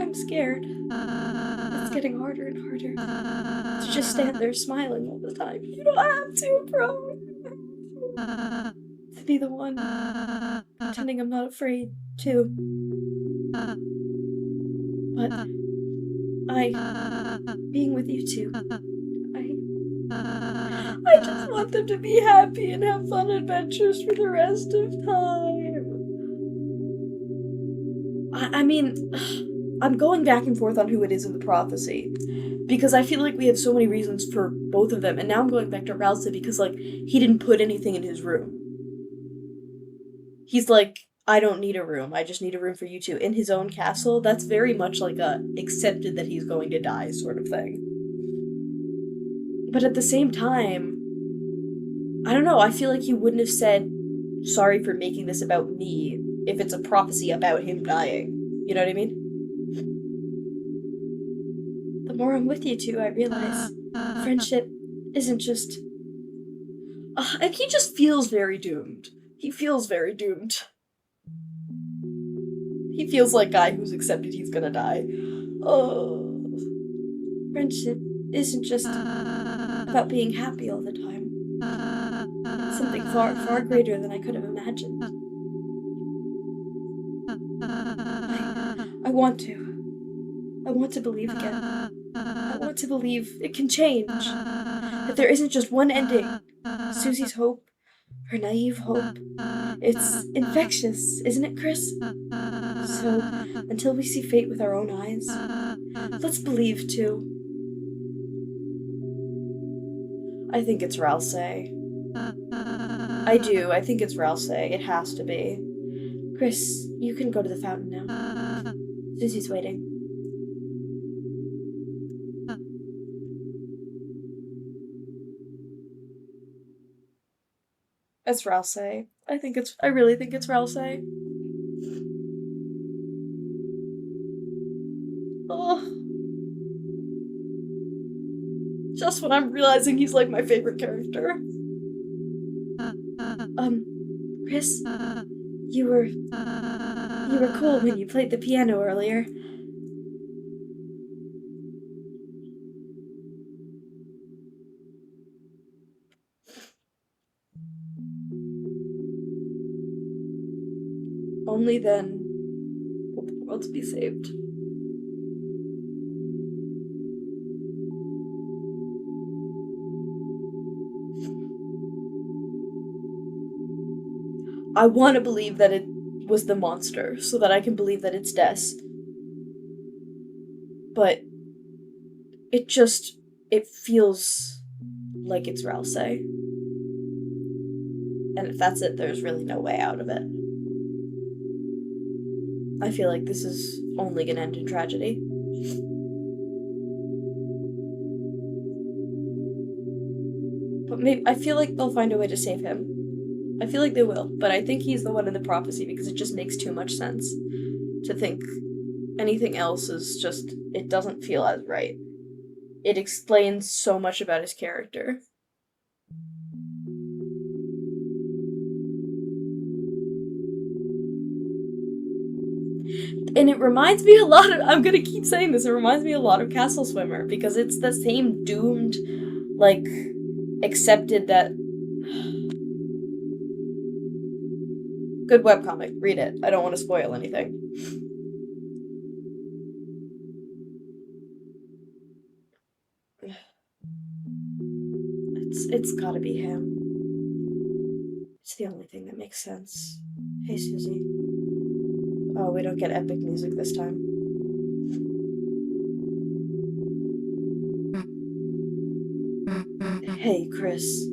I'm scared. It's getting harder and harder to just stand there smiling all the time. You don't have to, bro. be the one, pretending I'm not afraid, too. But being with you two, I just want them to be happy and have fun adventures for the rest of time. I mean, I'm going back and forth on who it is in the prophecy. Because I feel like we have so many reasons for both of them, and now I'm going back to Ralsei because, like, he didn't put anything in his room. He's like, I don't need a room, I just need a room for you two. In his own castle, that's very much like a accepted that he's going to die sort of thing. But at the same time, I don't know, I feel like he wouldn't have said, sorry for making this about me, if it's a prophecy about him dying. You know what I mean? The more I'm with you two, I realize friendship isn't just... and he just feels very doomed. He feels very doomed. He feels like a guy who's accepted he's gonna die. Oh. Friendship isn't just about being happy all the time. It's something far, far greater than I could have imagined. I want to. I want to believe again. I want to believe it can change. That there isn't just one ending. Susie's hope, her naive hope. It's infectious, isn't it, Chris? So, until we see fate with our own eyes, let's believe, too. I think it's Ralsei. I do, I think it's Ralsei. It has to be. Chris, you can go to the fountain now. Susie's waiting. It's Ralsei. I really think it's Ralsei. Oh. Just when I'm realizing he's like my favorite character. Chris, you were cool when you played the piano earlier. Only then will the world be saved. I want to believe that it was the monster, so that I can believe that it's Des. But it feels like it's Ralsei. And if that's it, there's really no way out of it. I feel like this is only gonna end in tragedy. But maybe I feel like they'll find a way to save him. I feel like they will, but I think he's the one in the prophecy because it just makes too much sense to think anything else is just, it doesn't feel as right. It explains so much about his character. And it reminds me a lot of, I'm gonna keep saying this, it reminds me a lot of Castle Swimmer, because it's the same doomed, like, accepted that... Good webcomic, read it. I don't want to spoil anything. It's gotta be him. It's the only thing that makes sense. Hey, Susie. Oh, we don't get epic music this time. Hey, Chris.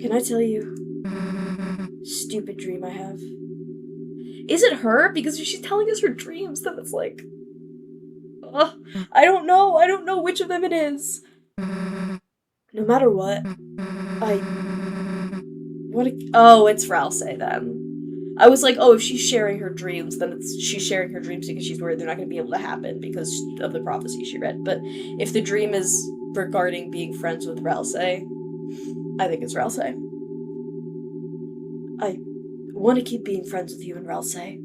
Can I tell you stupid dream I have? Is it her? Because if she's telling us her dreams, then it's like... I don't know which of them it is. No matter what, oh, it's Ralsei then. I was like, oh, if she's sharing her dreams, then she's sharing her dreams because she's worried they're not going to be able to happen because of the prophecy she read. But if the dream is regarding being friends with Ralsei, I think it's Ralsei. I want to keep being friends with you and Ralsei.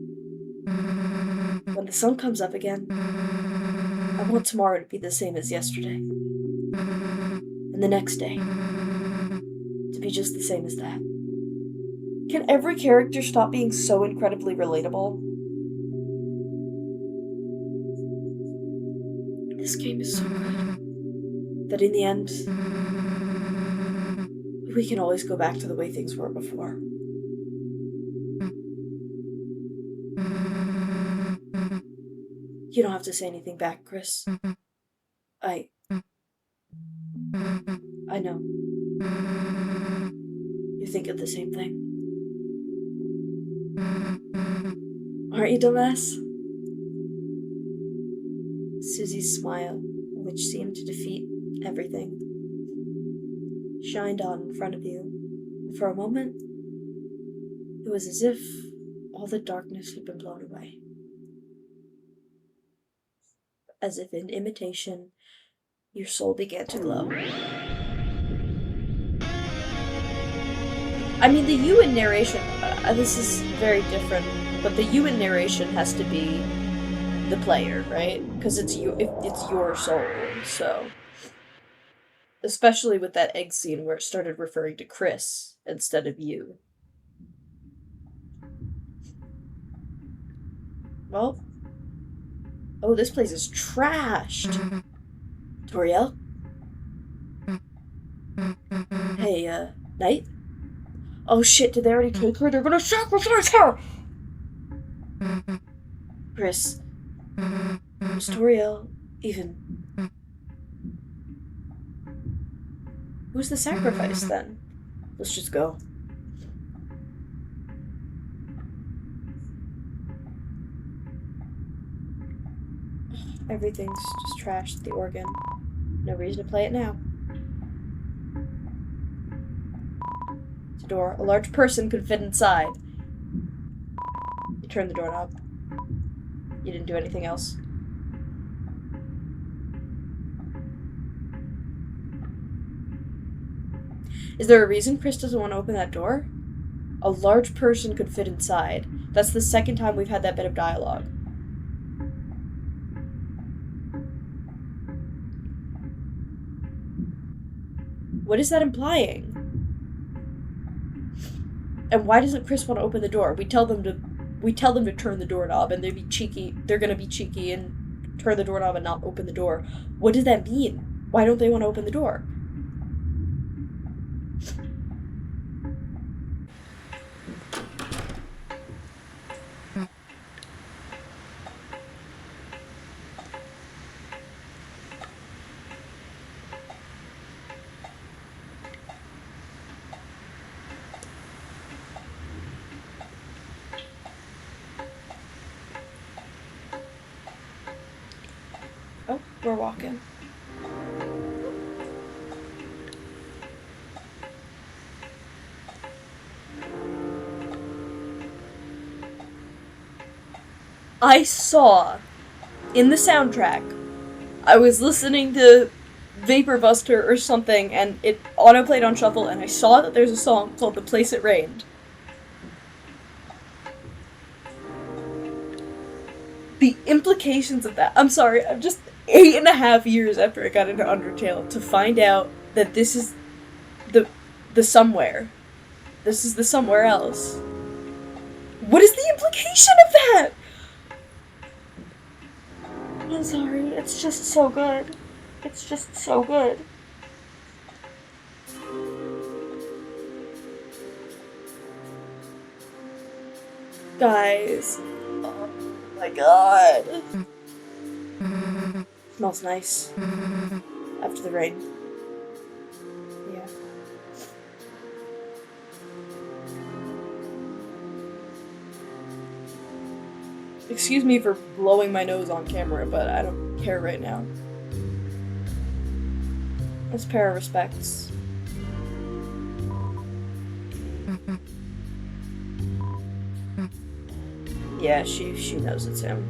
When the sun comes up again, I want tomorrow to be the same as yesterday. And the next day, to to be just the same as that. Can every character stop being so incredibly relatable? This game is so good that in the end, we can always go back to the way things were before. You don't have to say anything back, Chris. I know. You think of the same thing. Aren't you, dumbass? Susie's smile, which seemed to defeat everything, shined on in front of you. For a moment, it was as if all the darkness had been blown away. As if in imitation, your soul began to glow. I mean, the you in narration, this is very different, but the you in narration has to be the player, right? Because it's your soul, so. Especially with that egg scene where it started referring to Chris instead of you. Well. Oh, this place is trashed. Toriel? Hey, Knight? Oh shit, did they already take her? They're gonna sacrifice her! Chris. Who's Toriel even? Who's the sacrifice then? Let's just go. Everything's just trashed. The organ. No reason to play it now. It's a door. A large person could fit inside. You turned the doorknob. You didn't do anything else. Is there a reason Chris doesn't want to open that door? A large person could fit inside. That's the second time we've had that bit of dialogue. What is that implying? And why doesn't Chris want to open the door? We tell them to turn the doorknob, and they're gonna be cheeky and turn the doorknob and not open the door. What does that mean? Why don't they want to open the door? Oh, we're walking. I saw in the soundtrack, I was listening to Vapor Buster or something, and it auto-played on shuffle, and I saw that there's a song called The Place It Rained. The implications of that. I'm sorry, I'm just 8.5 years after I got into Undertale to find out that this is the somewhere. This is the somewhere else. What is the implication of that? I'm sorry, it's just so good. It's just so good. Guys. Oh my god. Smells nice. After the rain. Yeah. Excuse me for blowing my nose on camera, but I don't care right now. Let's pay our respects. Yeah, she knows it's him.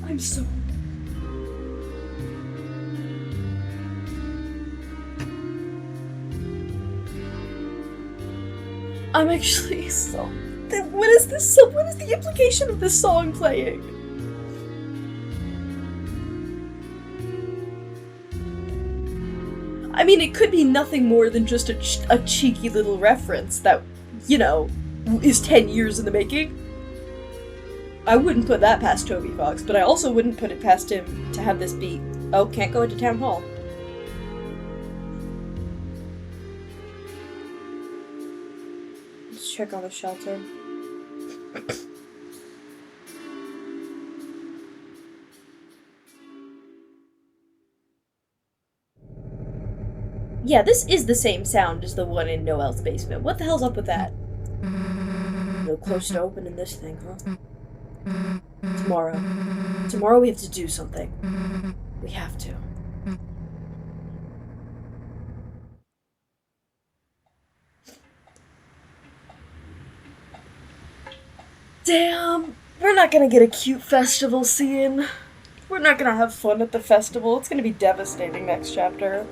I'm so... I'm actually so... What is this? What is the implication of this song playing? mean, it could be nothing more than just a cheeky little reference that, you know, is 10 years in the making. I wouldn't put that past Toby Fox, but I also wouldn't put it past him to have this be, oh, can't go into town hall. Let's check on the shelter. Yeah, this is the same sound as the one in Noelle's basement. What the hell's up with that? No close to opening this thing, huh? Tomorrow. Tomorrow we have to do something. We have to. Damn! We're not gonna get a cute festival scene. We're not gonna have fun at the festival. It's gonna be devastating next chapter.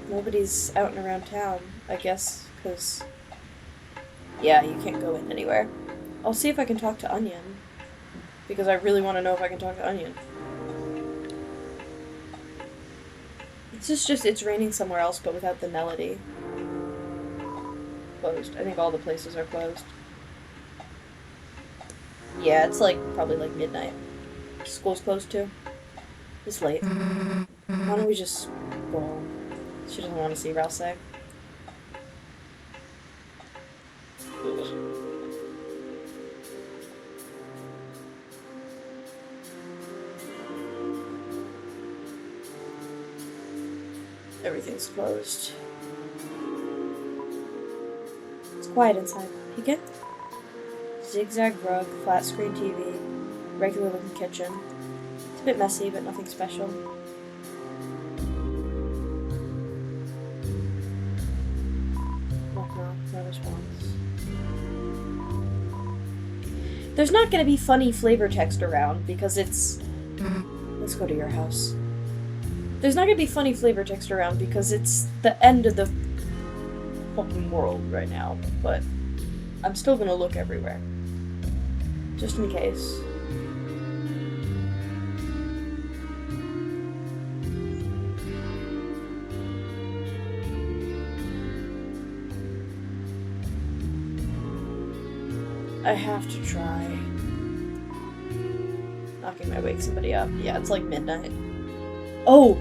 Nobody's out and around town, I guess, because... yeah, you can't go in anywhere. I'll see if I can talk to Onion, because I really want to know if I can talk to Onion. It's raining somewhere else, but without the melody. Closed. I think all the places are closed. Yeah, it's probably midnight. School's closed too. It's late. Why don't we just go home? She doesn't want to see Rouse. Everything's closed. It's quiet inside. Peek in? Zigzag rug, flat screen TV, regular looking kitchen. It's a bit messy, but nothing special. No response. There's not gonna be funny flavor text around because it's... Let's go to your house. There's not gonna be funny flavor text around because it's the end of the fucking world right now, but I'm still gonna look everywhere. Just in case. I have to try. Knocking might wake somebody up. Yeah, it's midnight. Oh!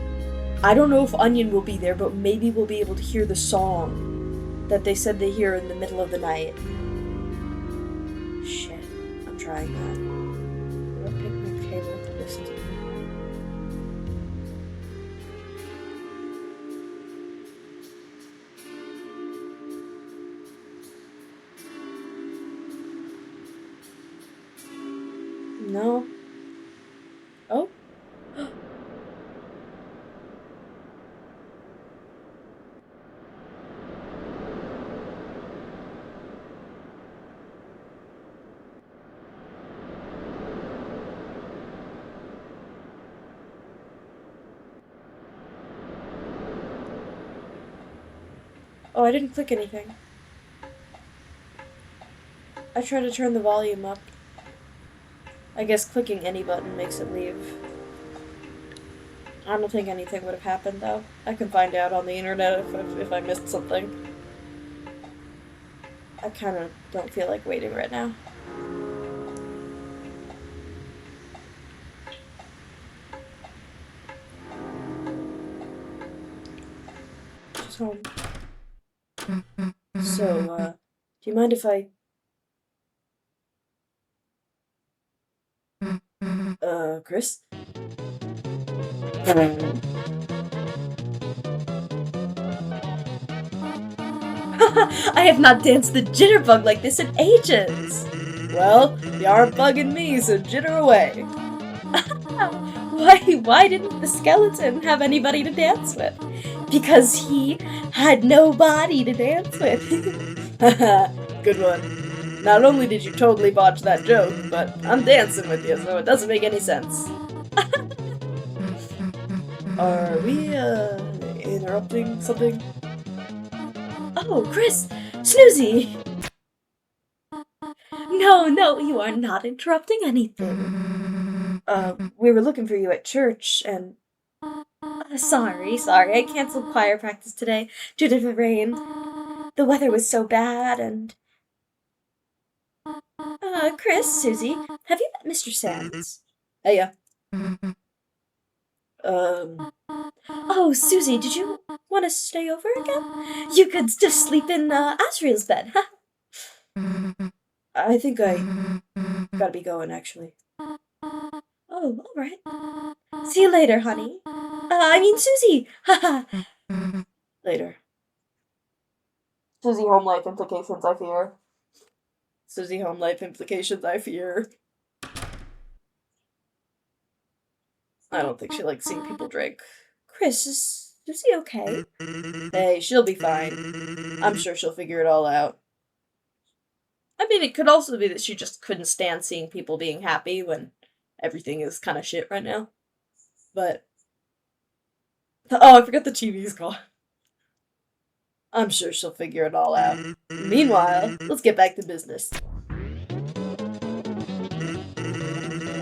I don't know if Onion will be there, but maybe we'll be able to hear the song that they said they hear in the middle of the night. Shit. I'm trying that. I'll pick my table to listen to. No. Oh? Oh, I didn't click anything. I tried to turn the volume up. I guess clicking any button makes it leave. I don't think anything would have happened, though. I can find out on the internet if I missed something. I kind of don't feel like waiting right now. Just home. So, do you mind if I... Chris? I have not danced the jitterbug like this in ages! Well, you aren't bugging me, so jitter away. Why didn't the skeleton have anybody to dance with? Because he had no body to dance with. Good one. Not only did you totally botch that joke, but I'm dancing with you, so it doesn't make any sense. Are we, interrupting something? Oh, Chris! Snoozy! No, no, you are not interrupting anything. We were looking for you at church, and sorry, I canceled choir practice today due to the rain. The weather was so bad, and Chris, Susie, have you met Mr. Sands? Yeah. Oh, Susie, did you want to stay over again? You could just sleep in Asriel's bed. I think I gotta be going, actually. Oh, all right. See you later, honey. I mean, Susie. Haha. Later. Susie home life implications, I fear. Susie home life implications, I fear. I don't think she likes seeing people drink. Chris, is Susie okay? Hey, she'll be fine. I'm sure she'll figure it all out. I mean, it could also be that she just couldn't stand seeing people being happy when everything is kind of shit right now. But. Oh, I forgot the TV's gone. I'm sure she'll figure it all out. Meanwhile, let's get back to business.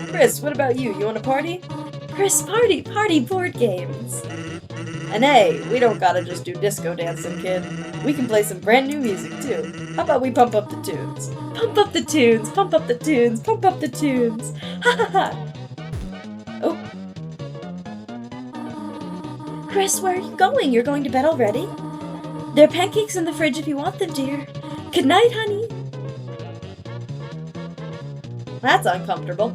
Chris, what about you? You want a party? Chris, party board games. And hey, we don't gotta just do disco dancing, kid. We can play some brand new music too. How about we pump up the tunes? Pump up the tunes, pump up the tunes, pump up the tunes. Ha ha ha. Oh. Chris, where are you going? You're going to bed already? There are pancakes in the fridge if you want them, dear. Good night, honey. That's uncomfortable.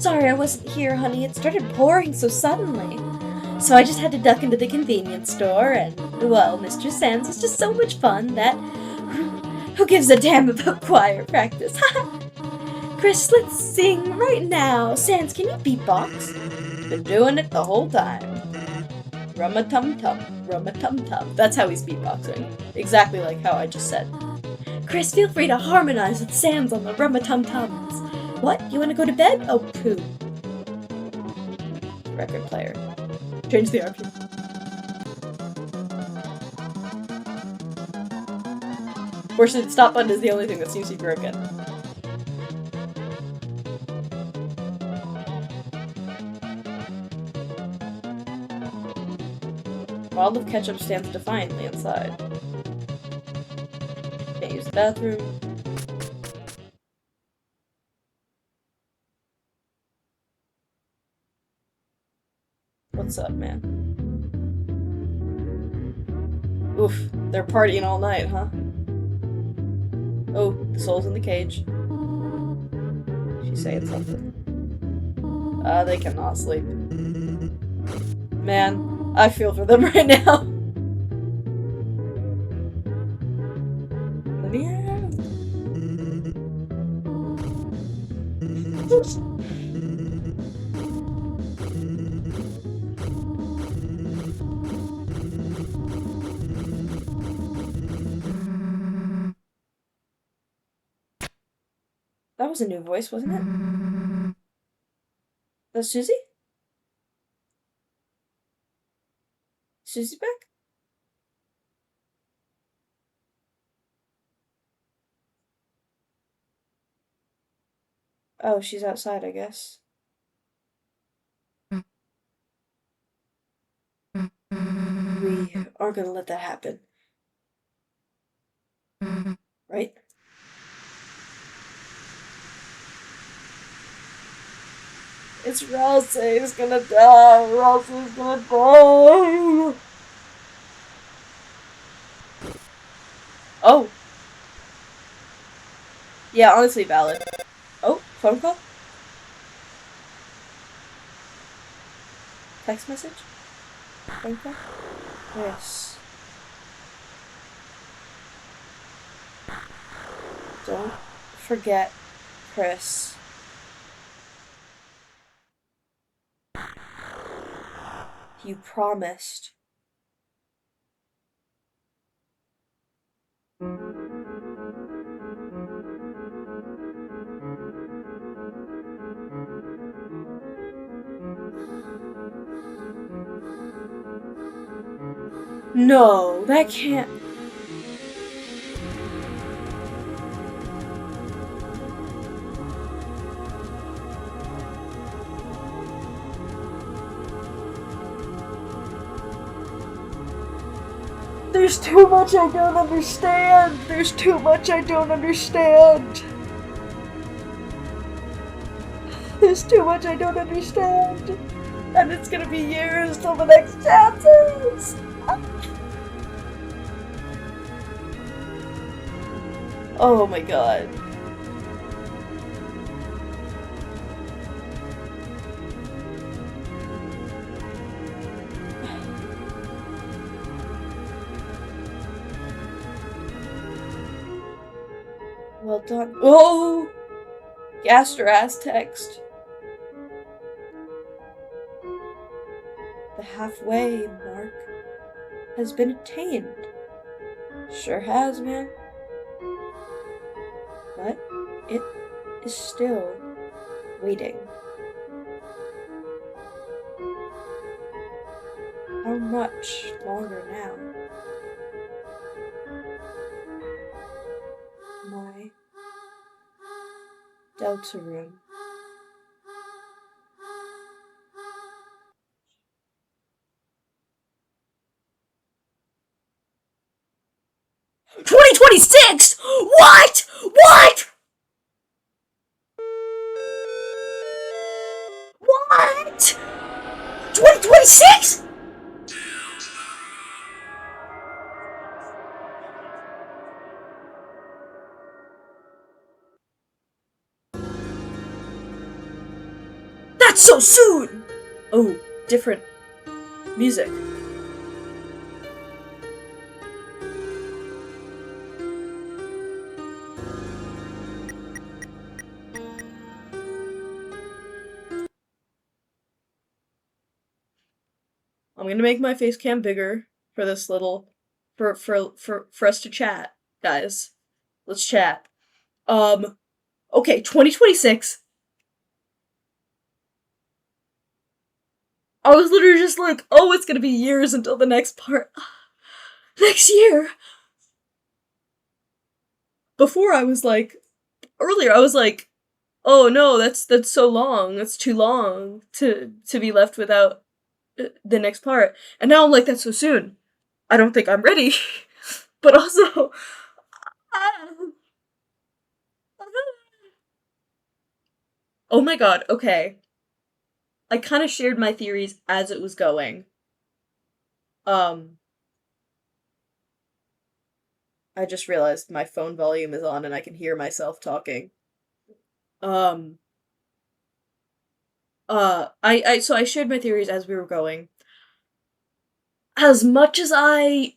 Sorry I wasn't here, honey. It started pouring so suddenly. So I just had to duck into the convenience store, and, well, Mr. Sands was just so much fun that... Who gives a damn about choir practice? Chris, let's sing right now. Sands, can you beatbox? Been doing it the whole time. Rum-a-tum-tum, rum-a-tum-tum. That's how he's beatboxing. Exactly like how I just said. Chris, feel free to harmonize with Sands on the rum-a-tum-tums. What? You want to go to bed? Oh, poo. Record player. Change the RPM. Fortunately, the stop button is the only thing that seems to be broken. Bottle of ketchup stands defiantly inside. Can't use the bathroom. What's up, man? Oof, they're partying all night, huh? Oh, the soul's in the cage. She's saying something. They cannot sleep. Man, I feel for them right now. Let me out. That was a new voice, wasn't it? That's Susie? Susie's back? Oh, she's outside, I guess. We aren't gonna let that happen. Right? It's Ralsei who's gonna die! Ralsei's gonna die! Oh! Yeah, honestly valid. Oh, phone call? Text message? Phone call? Yes. Don't forget, Chris. You promised. No, that can't. There's too much I don't understand. There's too much I don't understand. There's too much I don't understand. And it's gonna be years till the next chapters. Oh my god. Well done. Oh! Gaster ass text. The halfway mark has been attained. Sure has, man. But it is still waiting. How much longer now? My deltarune. "2026? What? What? What? 2026? That's so soon! Oh, different music. I'm gonna make my face cam bigger for this little for us to chat, guys. Let's chat. Okay, 2026. I was literally just like, oh, it's gonna be years until the next part. Next year. Before I was like, earlier I was like, oh no, that's so long. That's too long to be left without the next part. And now I'm like, that's so soon. I don't think I'm ready. But also, oh my god, okay. I kind of shared my theories as it was going. Um, I just realized my phone volume is on and I can hear myself talking. Um, so I shared my theories as we were going. As much as I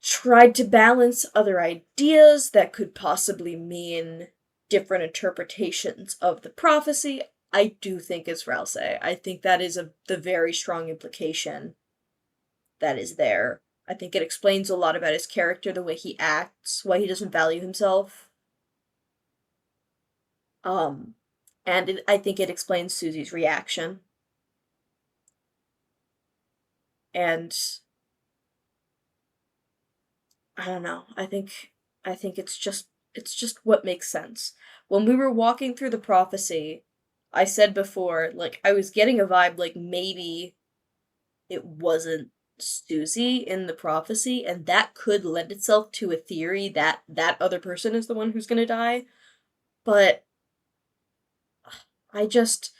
tried to balance other ideas that could possibly mean different interpretations of the prophecy, I do think it's Rouse. I think that is the very strong implication that is there. I think it explains a lot about his character, the way he acts, why he doesn't value himself. Um, and I think it explains Susie's reaction. And I don't know. I think it's just what makes sense. When we were walking through the prophecy, I said before, like I was getting a vibe like maybe it wasn't Susie in the prophecy, and that could lend itself to a theory that that other person is the one who's gonna die. But I just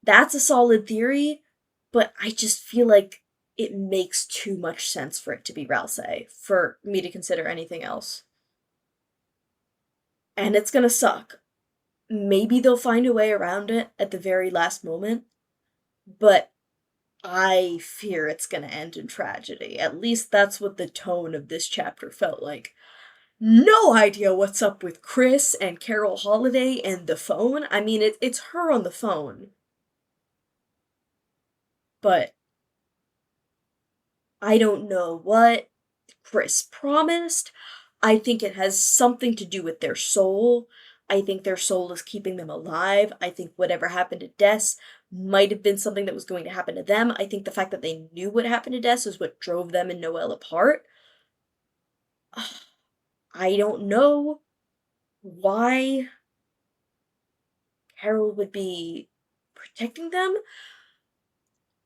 that's a solid theory, but I just feel like it makes too much sense for it to be Rouse for me to consider anything else. And it's gonna suck. Maybe they'll find a way around it at the very last moment, but I fear it's gonna end in tragedy. At least that's what the tone of this chapter felt like. No idea what's up with Chris and Carol Holiday and the phone. I mean, it's her on the phone. But I don't know what Chris promised. I think it has something to do with their soul. I think their soul is keeping them alive. I think whatever happened to Des might have been something that was going to happen to them. I think the fact that they knew what happened to Des is what drove them and Noelle apart. I don't know why Carol would be protecting them.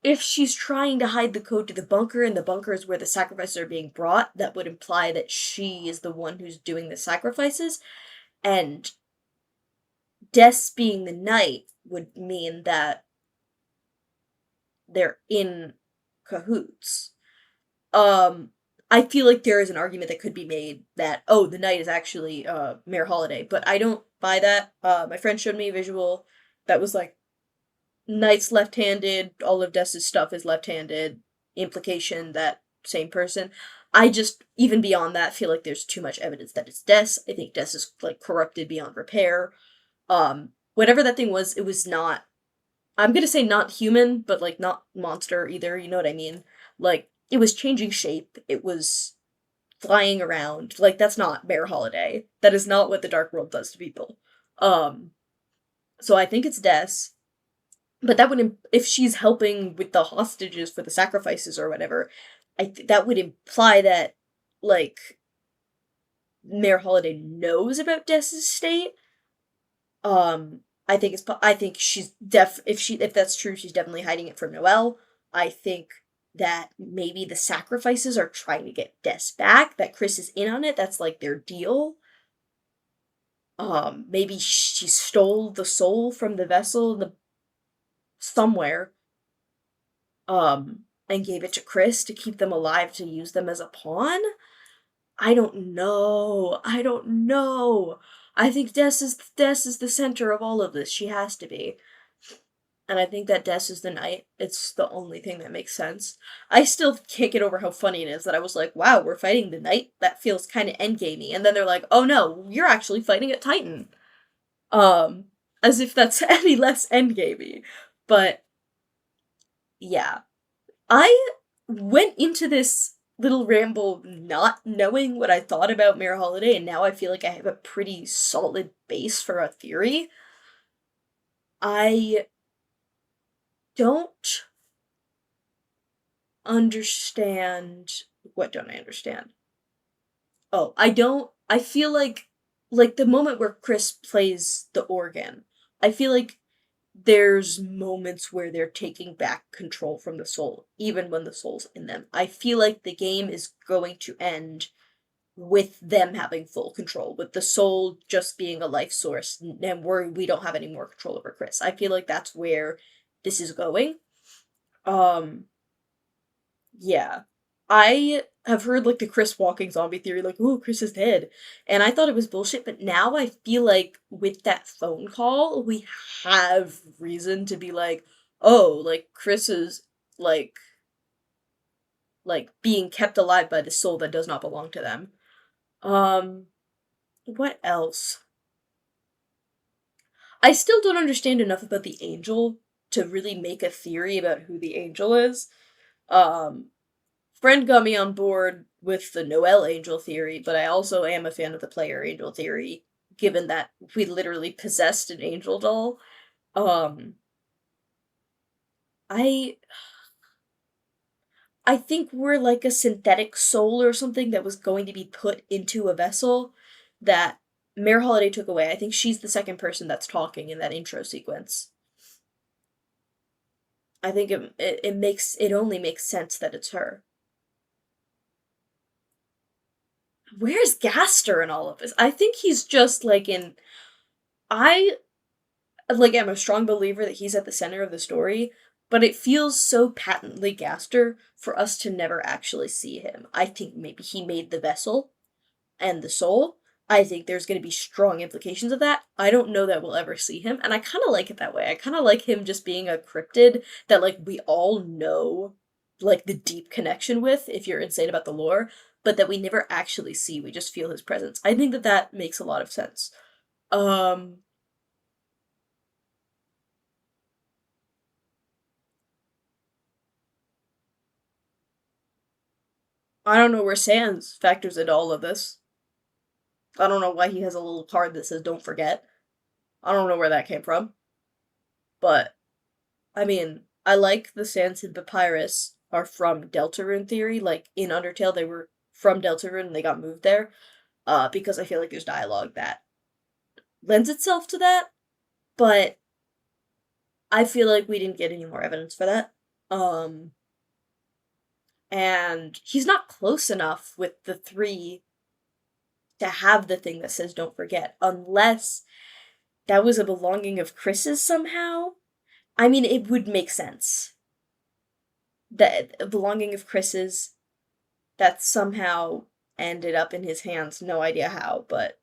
If she's trying to hide the code to the bunker and the bunker is where the sacrifices are being brought, that would imply that she is the one who's doing the sacrifices. And Des being the knight would mean that they're in cahoots. Um, I feel like there is an argument that could be made that, oh, the knight is actually Mayor Holiday, but I don't buy that. My friend showed me a visual that was like knight's left-handed, all of Des's stuff is left-handed, implication that same person. I just, even beyond that, feel like there's too much evidence that it's Des. I think Des is like corrupted beyond repair. Whatever that thing was, it was not, I'm gonna say not human, but like not monster either, you know what I mean? Like, it was changing shape, it was flying around. Like, that's not Mayor Holiday. That is not what the Dark World does to people. Um, so I think it's Des. But that would, if she's helping with the hostages for the sacrifices or whatever, that would imply that, like, Mayor Holiday knows about Des's state. I think she's if that's true, she's definitely hiding it from Noelle. I think that maybe the sacrifices are trying to get Des back, that Chris is in on it, that's like their deal. Maybe she stole the soul from the vessel somewhere, and gave it to Chris to keep them alive to use them as a pawn. I don't know. I don't know. I think Des is the center of all of this. She has to be. And I think that Des is the knight. It's the only thing that makes sense. I still can't get over how funny it is that I was like, wow, we're fighting the knight? That feels kind of endgamey. And then they're like, oh no, you're actually fighting at Titan. As if that's any less endgamey. But, yeah. I went into this little ramble not knowing what I thought about Mayor Holiday, and now I feel like I have a pretty solid base for a theory. I don't understand. What don't I understand? Oh, I feel like the moment where Chris plays the organ, I feel like there's moments where they're taking back control from the soul, even when the soul's in them. I feel like the game is going to end with them having full control, with the soul just being a life source, and we don't have any more control over Chris. I feel like that's where this is going. Um, yeah. I have heard like the Chris walking zombie theory, like, oh, Chris is dead. And I thought it was bullshit, but now I feel like with that phone call, we have reason to be like, oh, like Chris is like being kept alive by the soul that does not belong to them. Um, what else? I still don't understand enough about the angel to really make a theory about who the angel is. Um, Friend got me on board with the Noelle Angel theory, but I also am a fan of the player angel theory, given that we literally possessed an angel doll. Um, I I think we're like a synthetic soul or something that was going to be put into a vessel that Mayor Holiday took away. I think she's the second person that's talking in that intro sequence. I think it only makes sense that it's her. Where's Gaster in all of this? I think he's just like in I like am a strong believer that he's at the center of the story, but it feels so patently Gaster for us to never actually see him. I think maybe he made the vessel and the soul. I think there's going to be strong implications of that. I don't know that we'll ever see him, and I kind of like it that way. I kind of like him just being a cryptid that like we all know like the deep connection with if you're insane about the lore, but that we never actually see. We just feel his presence. I think that that makes a lot of sense. Um I don't know where Sans factors into all of this. I don't know why he has a little card that says "Don't forget." I don't know where that came from, but I mean, I like the Sans and Papyrus are from Deltarune theory. Like in Undertale, they were from Deltarune and they got moved there. Because I feel like there's dialogue that lends itself to that. But I feel like we didn't get any more evidence for that. Um, and he's not close enough with the three to have the thing that says "Don't forget," unless that was a belonging of Chris's somehow. I mean, it would make sense that a belonging of Chris's that somehow ended up in his hands. No idea how, but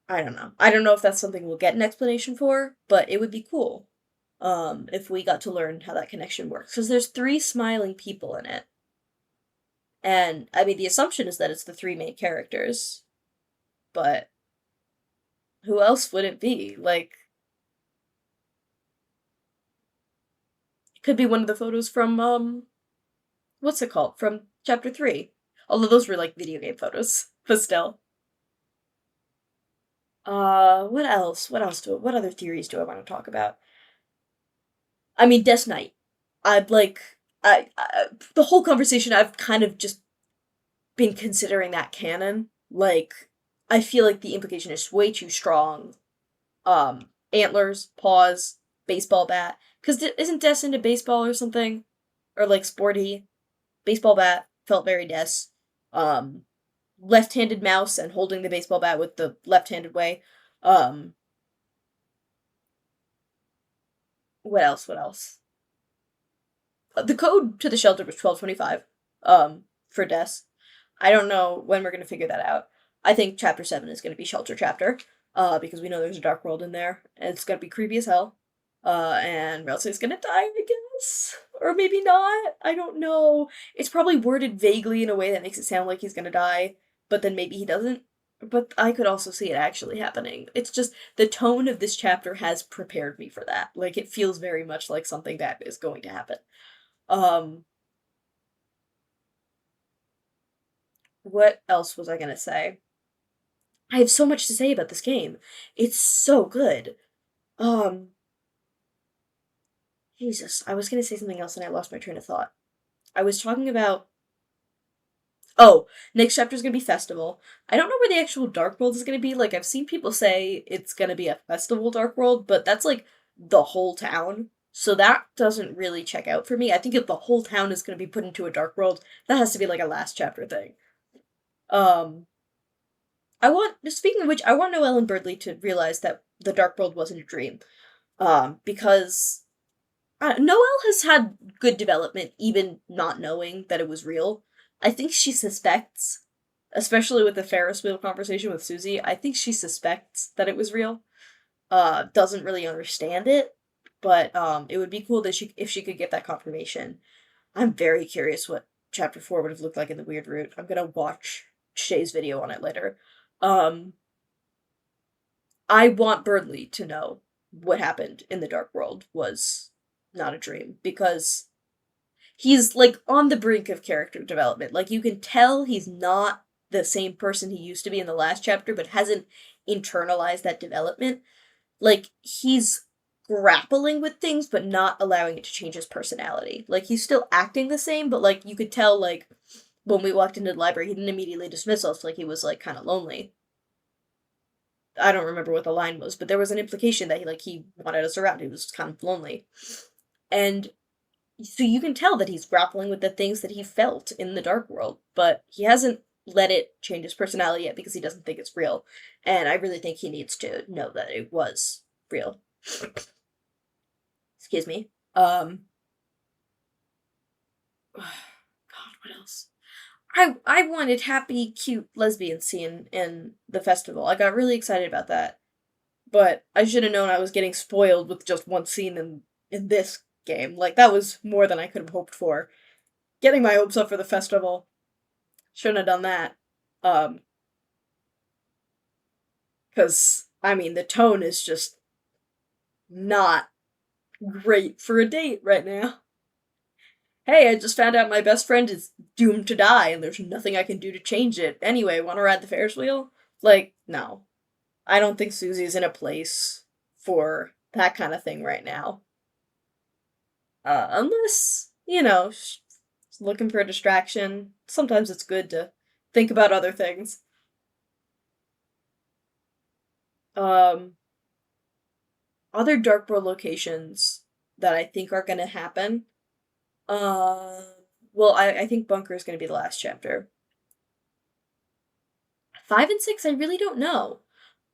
I don't know. I don't know if that's something we'll get an explanation for, but it would be cool. If we got to learn how that connection works. Because there's three smiling people in it. And, I mean, the assumption is that it's the three main characters. But who else would it be? Like, it could be one of the photos from, what's it called? From chapter 3. Although those were, like, video game photos. But still. What else? What other theories do I want to talk about? I mean, Death Knight. I'd like, the whole conversation I've kind of just been considering that canon. Like, I feel like the implication is way too strong. Antlers, paws, baseball bat. Because isn't Des into baseball or something? Or like sporty? Baseball bat felt very Des. Um, Left-handed mouse and holding the baseball bat with the left-handed way. Um, what else? What else? The code to the shelter was 1225. For Des. I don't know when we're gonna figure that out. I think chapter 7 is gonna be shelter chapter. Because we know there's a dark world in there, and it's gonna be creepy as hell. And Ralsei's gonna die, I guess. Or maybe not. I don't know. It's probably worded vaguely in a way that makes it sound like he's gonna die, but then maybe he doesn't. But I could also see it actually happening. It's just the tone of this chapter has prepared me for that. Like, it feels very much like something that is going to happen. Um, what else was I gonna say? I have so much to say about this game. It's so good. Um, Jesus, I was gonna say something else and I lost my train of thought. I was talking about. Oh, next chapter is gonna be festival. I don't know where the actual Dark World is gonna be. Like, I've seen people say it's gonna be a festival Dark World, but that's like the whole town. So that doesn't really check out for me. I think if the whole town is gonna be put into a Dark World, that has to be like a last chapter thing. Um, speaking of which, I want Noelle and Birdley to realize that the Dark World wasn't a dream. Because Noelle has had good development, even not knowing that it was real. I think she suspects, especially with the Ferris wheel conversation with Susie, I think she suspects that it was real. Doesn't really understand it, but it would be cool that if she could get that confirmation. I'm very curious what chapter 4 would have looked like in the Weird Route. I'm gonna watch Shay's video on it later. Um, I want Birdley to know what happened in the Dark World was not a dream, because he's like on the brink of character development. Like, you can tell he's not the same person he used to be in the last chapter, but hasn't internalized that development. Like, he's grappling with things, but not allowing it to change his personality. Like, he's still acting the same, but like, you could tell, like, when we walked into the library, he didn't immediately dismiss us, like he was like kind of lonely. I don't remember what the line was, but there was an implication that he wanted us around. He was kind of lonely. And so you can tell that he's grappling with the things that he felt in the Dark World, but he hasn't let it change his personality yet because he doesn't think it's real. And I really think he needs to know that it was real. Excuse me. God, what else? I wanted happy, cute lesbian scene in the festival. I got really excited about that. But I should have known I was getting spoiled with just one scene in this game. Like, that was more than I could have hoped for. Getting my hopes up for the festival. Shouldn't have done that. Because, I mean, the tone is just not great for a date right now. Hey, I just found out my best friend is doomed to die and there's nothing I can do to change it. Anyway, wanna ride the Ferris wheel? Like, no. I don't think Susie's in a place for that kind of thing right now. Unless, looking for a distraction. Sometimes it's good to think about other things. Um, Other Dark World locations that I think are gonna happen. Uh, well, I think Bunker is gonna be the last chapter. 5 and 6, I really don't know.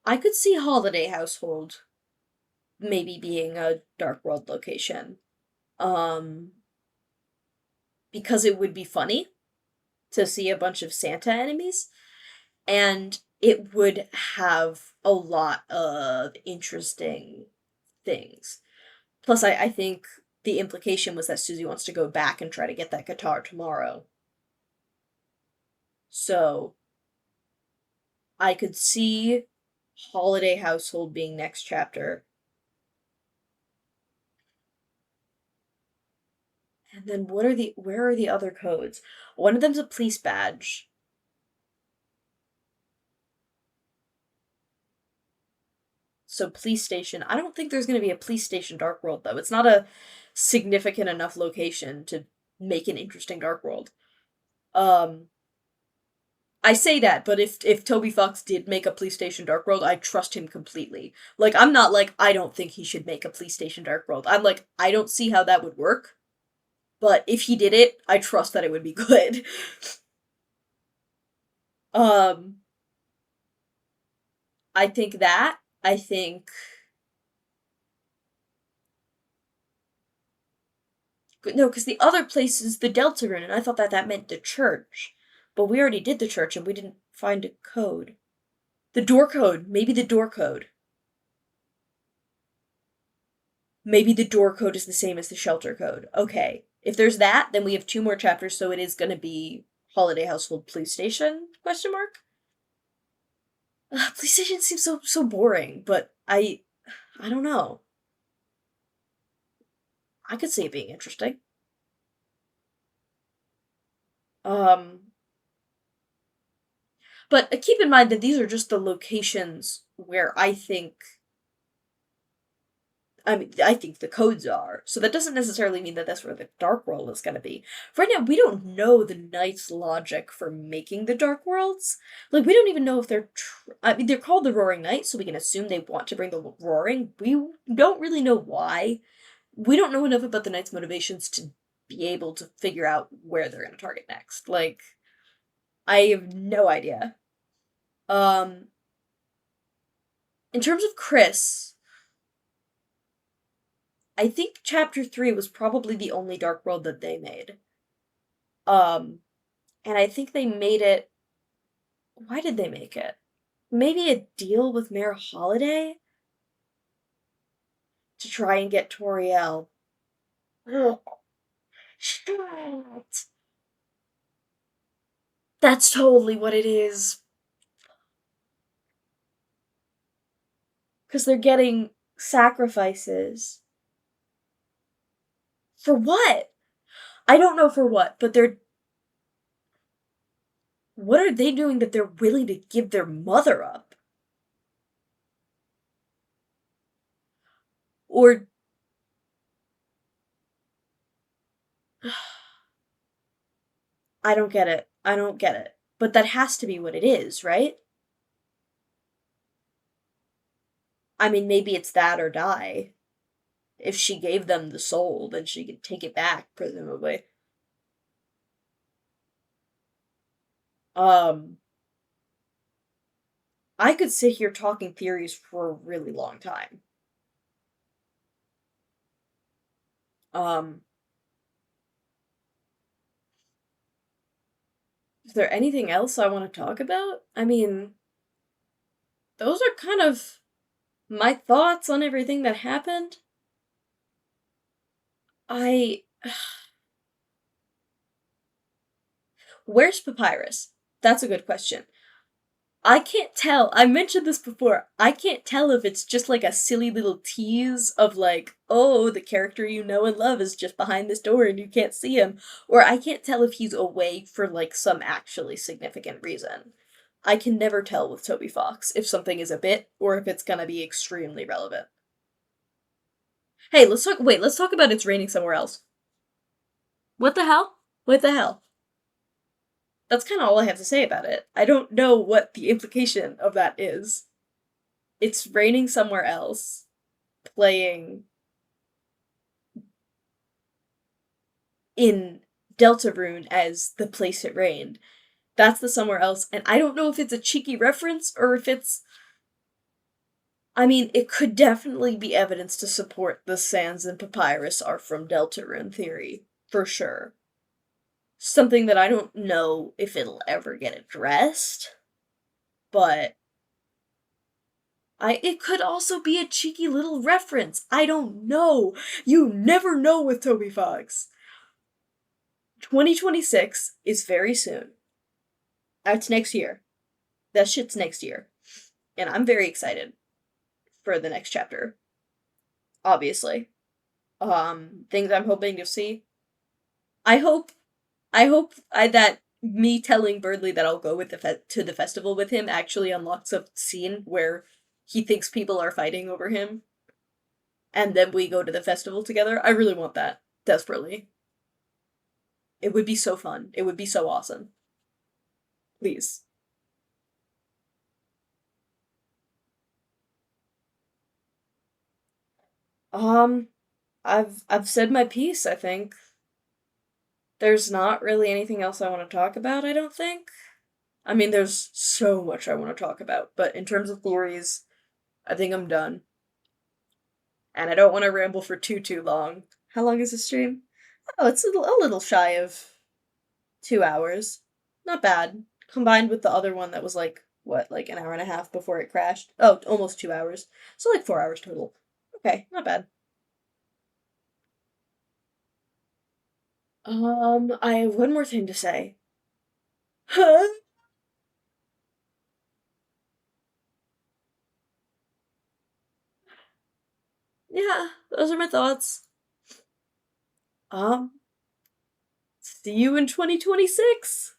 I could see Holiday Household maybe being a Dark World location. Um, because it would be funny to see a bunch of Santa enemies, and it would have a lot of interesting things. Plus, I think the implication was that Susie wants to go back and try to get that guitar tomorrow. So I could see Holiday Household being next chapter. And then where are the other codes? One of them's a police badge. So police station. I don't think there's going to be a police station Dark World though. It's not a significant enough location to make an interesting Dark World. Um I say that, but if Toby Fox did make a police station Dark World, I trust him completely. Like I'm not like I don't think he should make a police station Dark World. I'm like I don't see how that would work. But if he did it, I trust that it would be good. um I think that. I think no, because the other place is the deltarune, and I thought that that meant the church. But we already did the church and we didn't find a code. The door code. Maybe the door code. Maybe the door code is the same as the shelter code. Okay. If there's that, then we have 2 more chapters, so it is gonna be Holiday Household Police Station? Question mark? Police Station seems so boring, but I don't know. I could see it being interesting. Um but keep in mind that these are just the locations where I think the codes are. So that doesn't necessarily mean that that's where the Dark World is going to be. Right now, we don't know the Knight's logic for making the Dark Worlds. Like, we don't even know if I mean, they're called the Roaring Knight, so we can assume they want to bring the Roaring. We don't really know why. We don't know enough about the Knight's motivations to be able to figure out where they're going to target next. Like, I have no idea. Um, in terms of Chris, I think chapter 3 was probably the only Dark World that they made. Um, and I think they made it. Why did they make it? Maybe a deal with Mayor Holiday to try and get Toriel. Ugh, shit. That's totally what it is. Because they're getting sacrifices. For what? I don't know for what, but they're. What are they doing that they're willing to give their mother up? Or. I don't get it. I don't get it. But that has to be what it is, right? I mean, maybe it's that or die. If she gave them the soul, then she could take it back, presumably. Um, I could sit here talking theories for a really long time. Um, is there anything else I want to talk about? I mean, those are kind of my thoughts on everything that happened. I. Where's Papyrus? That's a good question. I can't tell. I mentioned this before. I can't tell if it's just like a silly little tease of like, oh, the character you know and love is just behind this door and you can't see him. Or I can't tell if he's away for like some actually significant reason. I can never tell with Toby Fox if something is a bit or if it's gonna be extremely relevant. Hey, let's talk about it's raining somewhere else. What the hell? What the hell? That's kind of all I have to say about it. I don't know what the implication of that is. It's raining somewhere else, playing in Deltarune as the place it rained. That's the somewhere else, and I don't know if it's a cheeky reference or if it's. I mean, it could definitely be evidence to support the sands and papyrus are from Deltarune theory, for sure. Something that I don't know if it'll ever get addressed, but it could also be a cheeky little reference. I don't know. You never know with Toby Fox. 2026 is very soon. That's next year. That shit's next year. And I'm very excited for the next chapter. Obviously. Things I'm hoping to see. I hope that me telling Birdley that I'll go with to the festival with him actually unlocks a scene where he thinks people are fighting over him, and then we go to the festival together. I really want that desperately. It would be so fun. It would be so awesome. Please. Um, I've said my piece. I think there's not really anything else I want to talk about. I don't think. I mean, there's so much I want to talk about, but in terms of theories, I think I'm done. And I don't want to ramble for too long. How long is the stream? Oh, it's a little shy of 2 hours. Not bad. Combined with the other one that was like, what, like an hour and a half before it crashed? Oh, almost 2 hours. So like 4 hours total. Okay, not bad. I have one more thing to say. Huh? Yeah, those are my thoughts. Um, see you in 2026.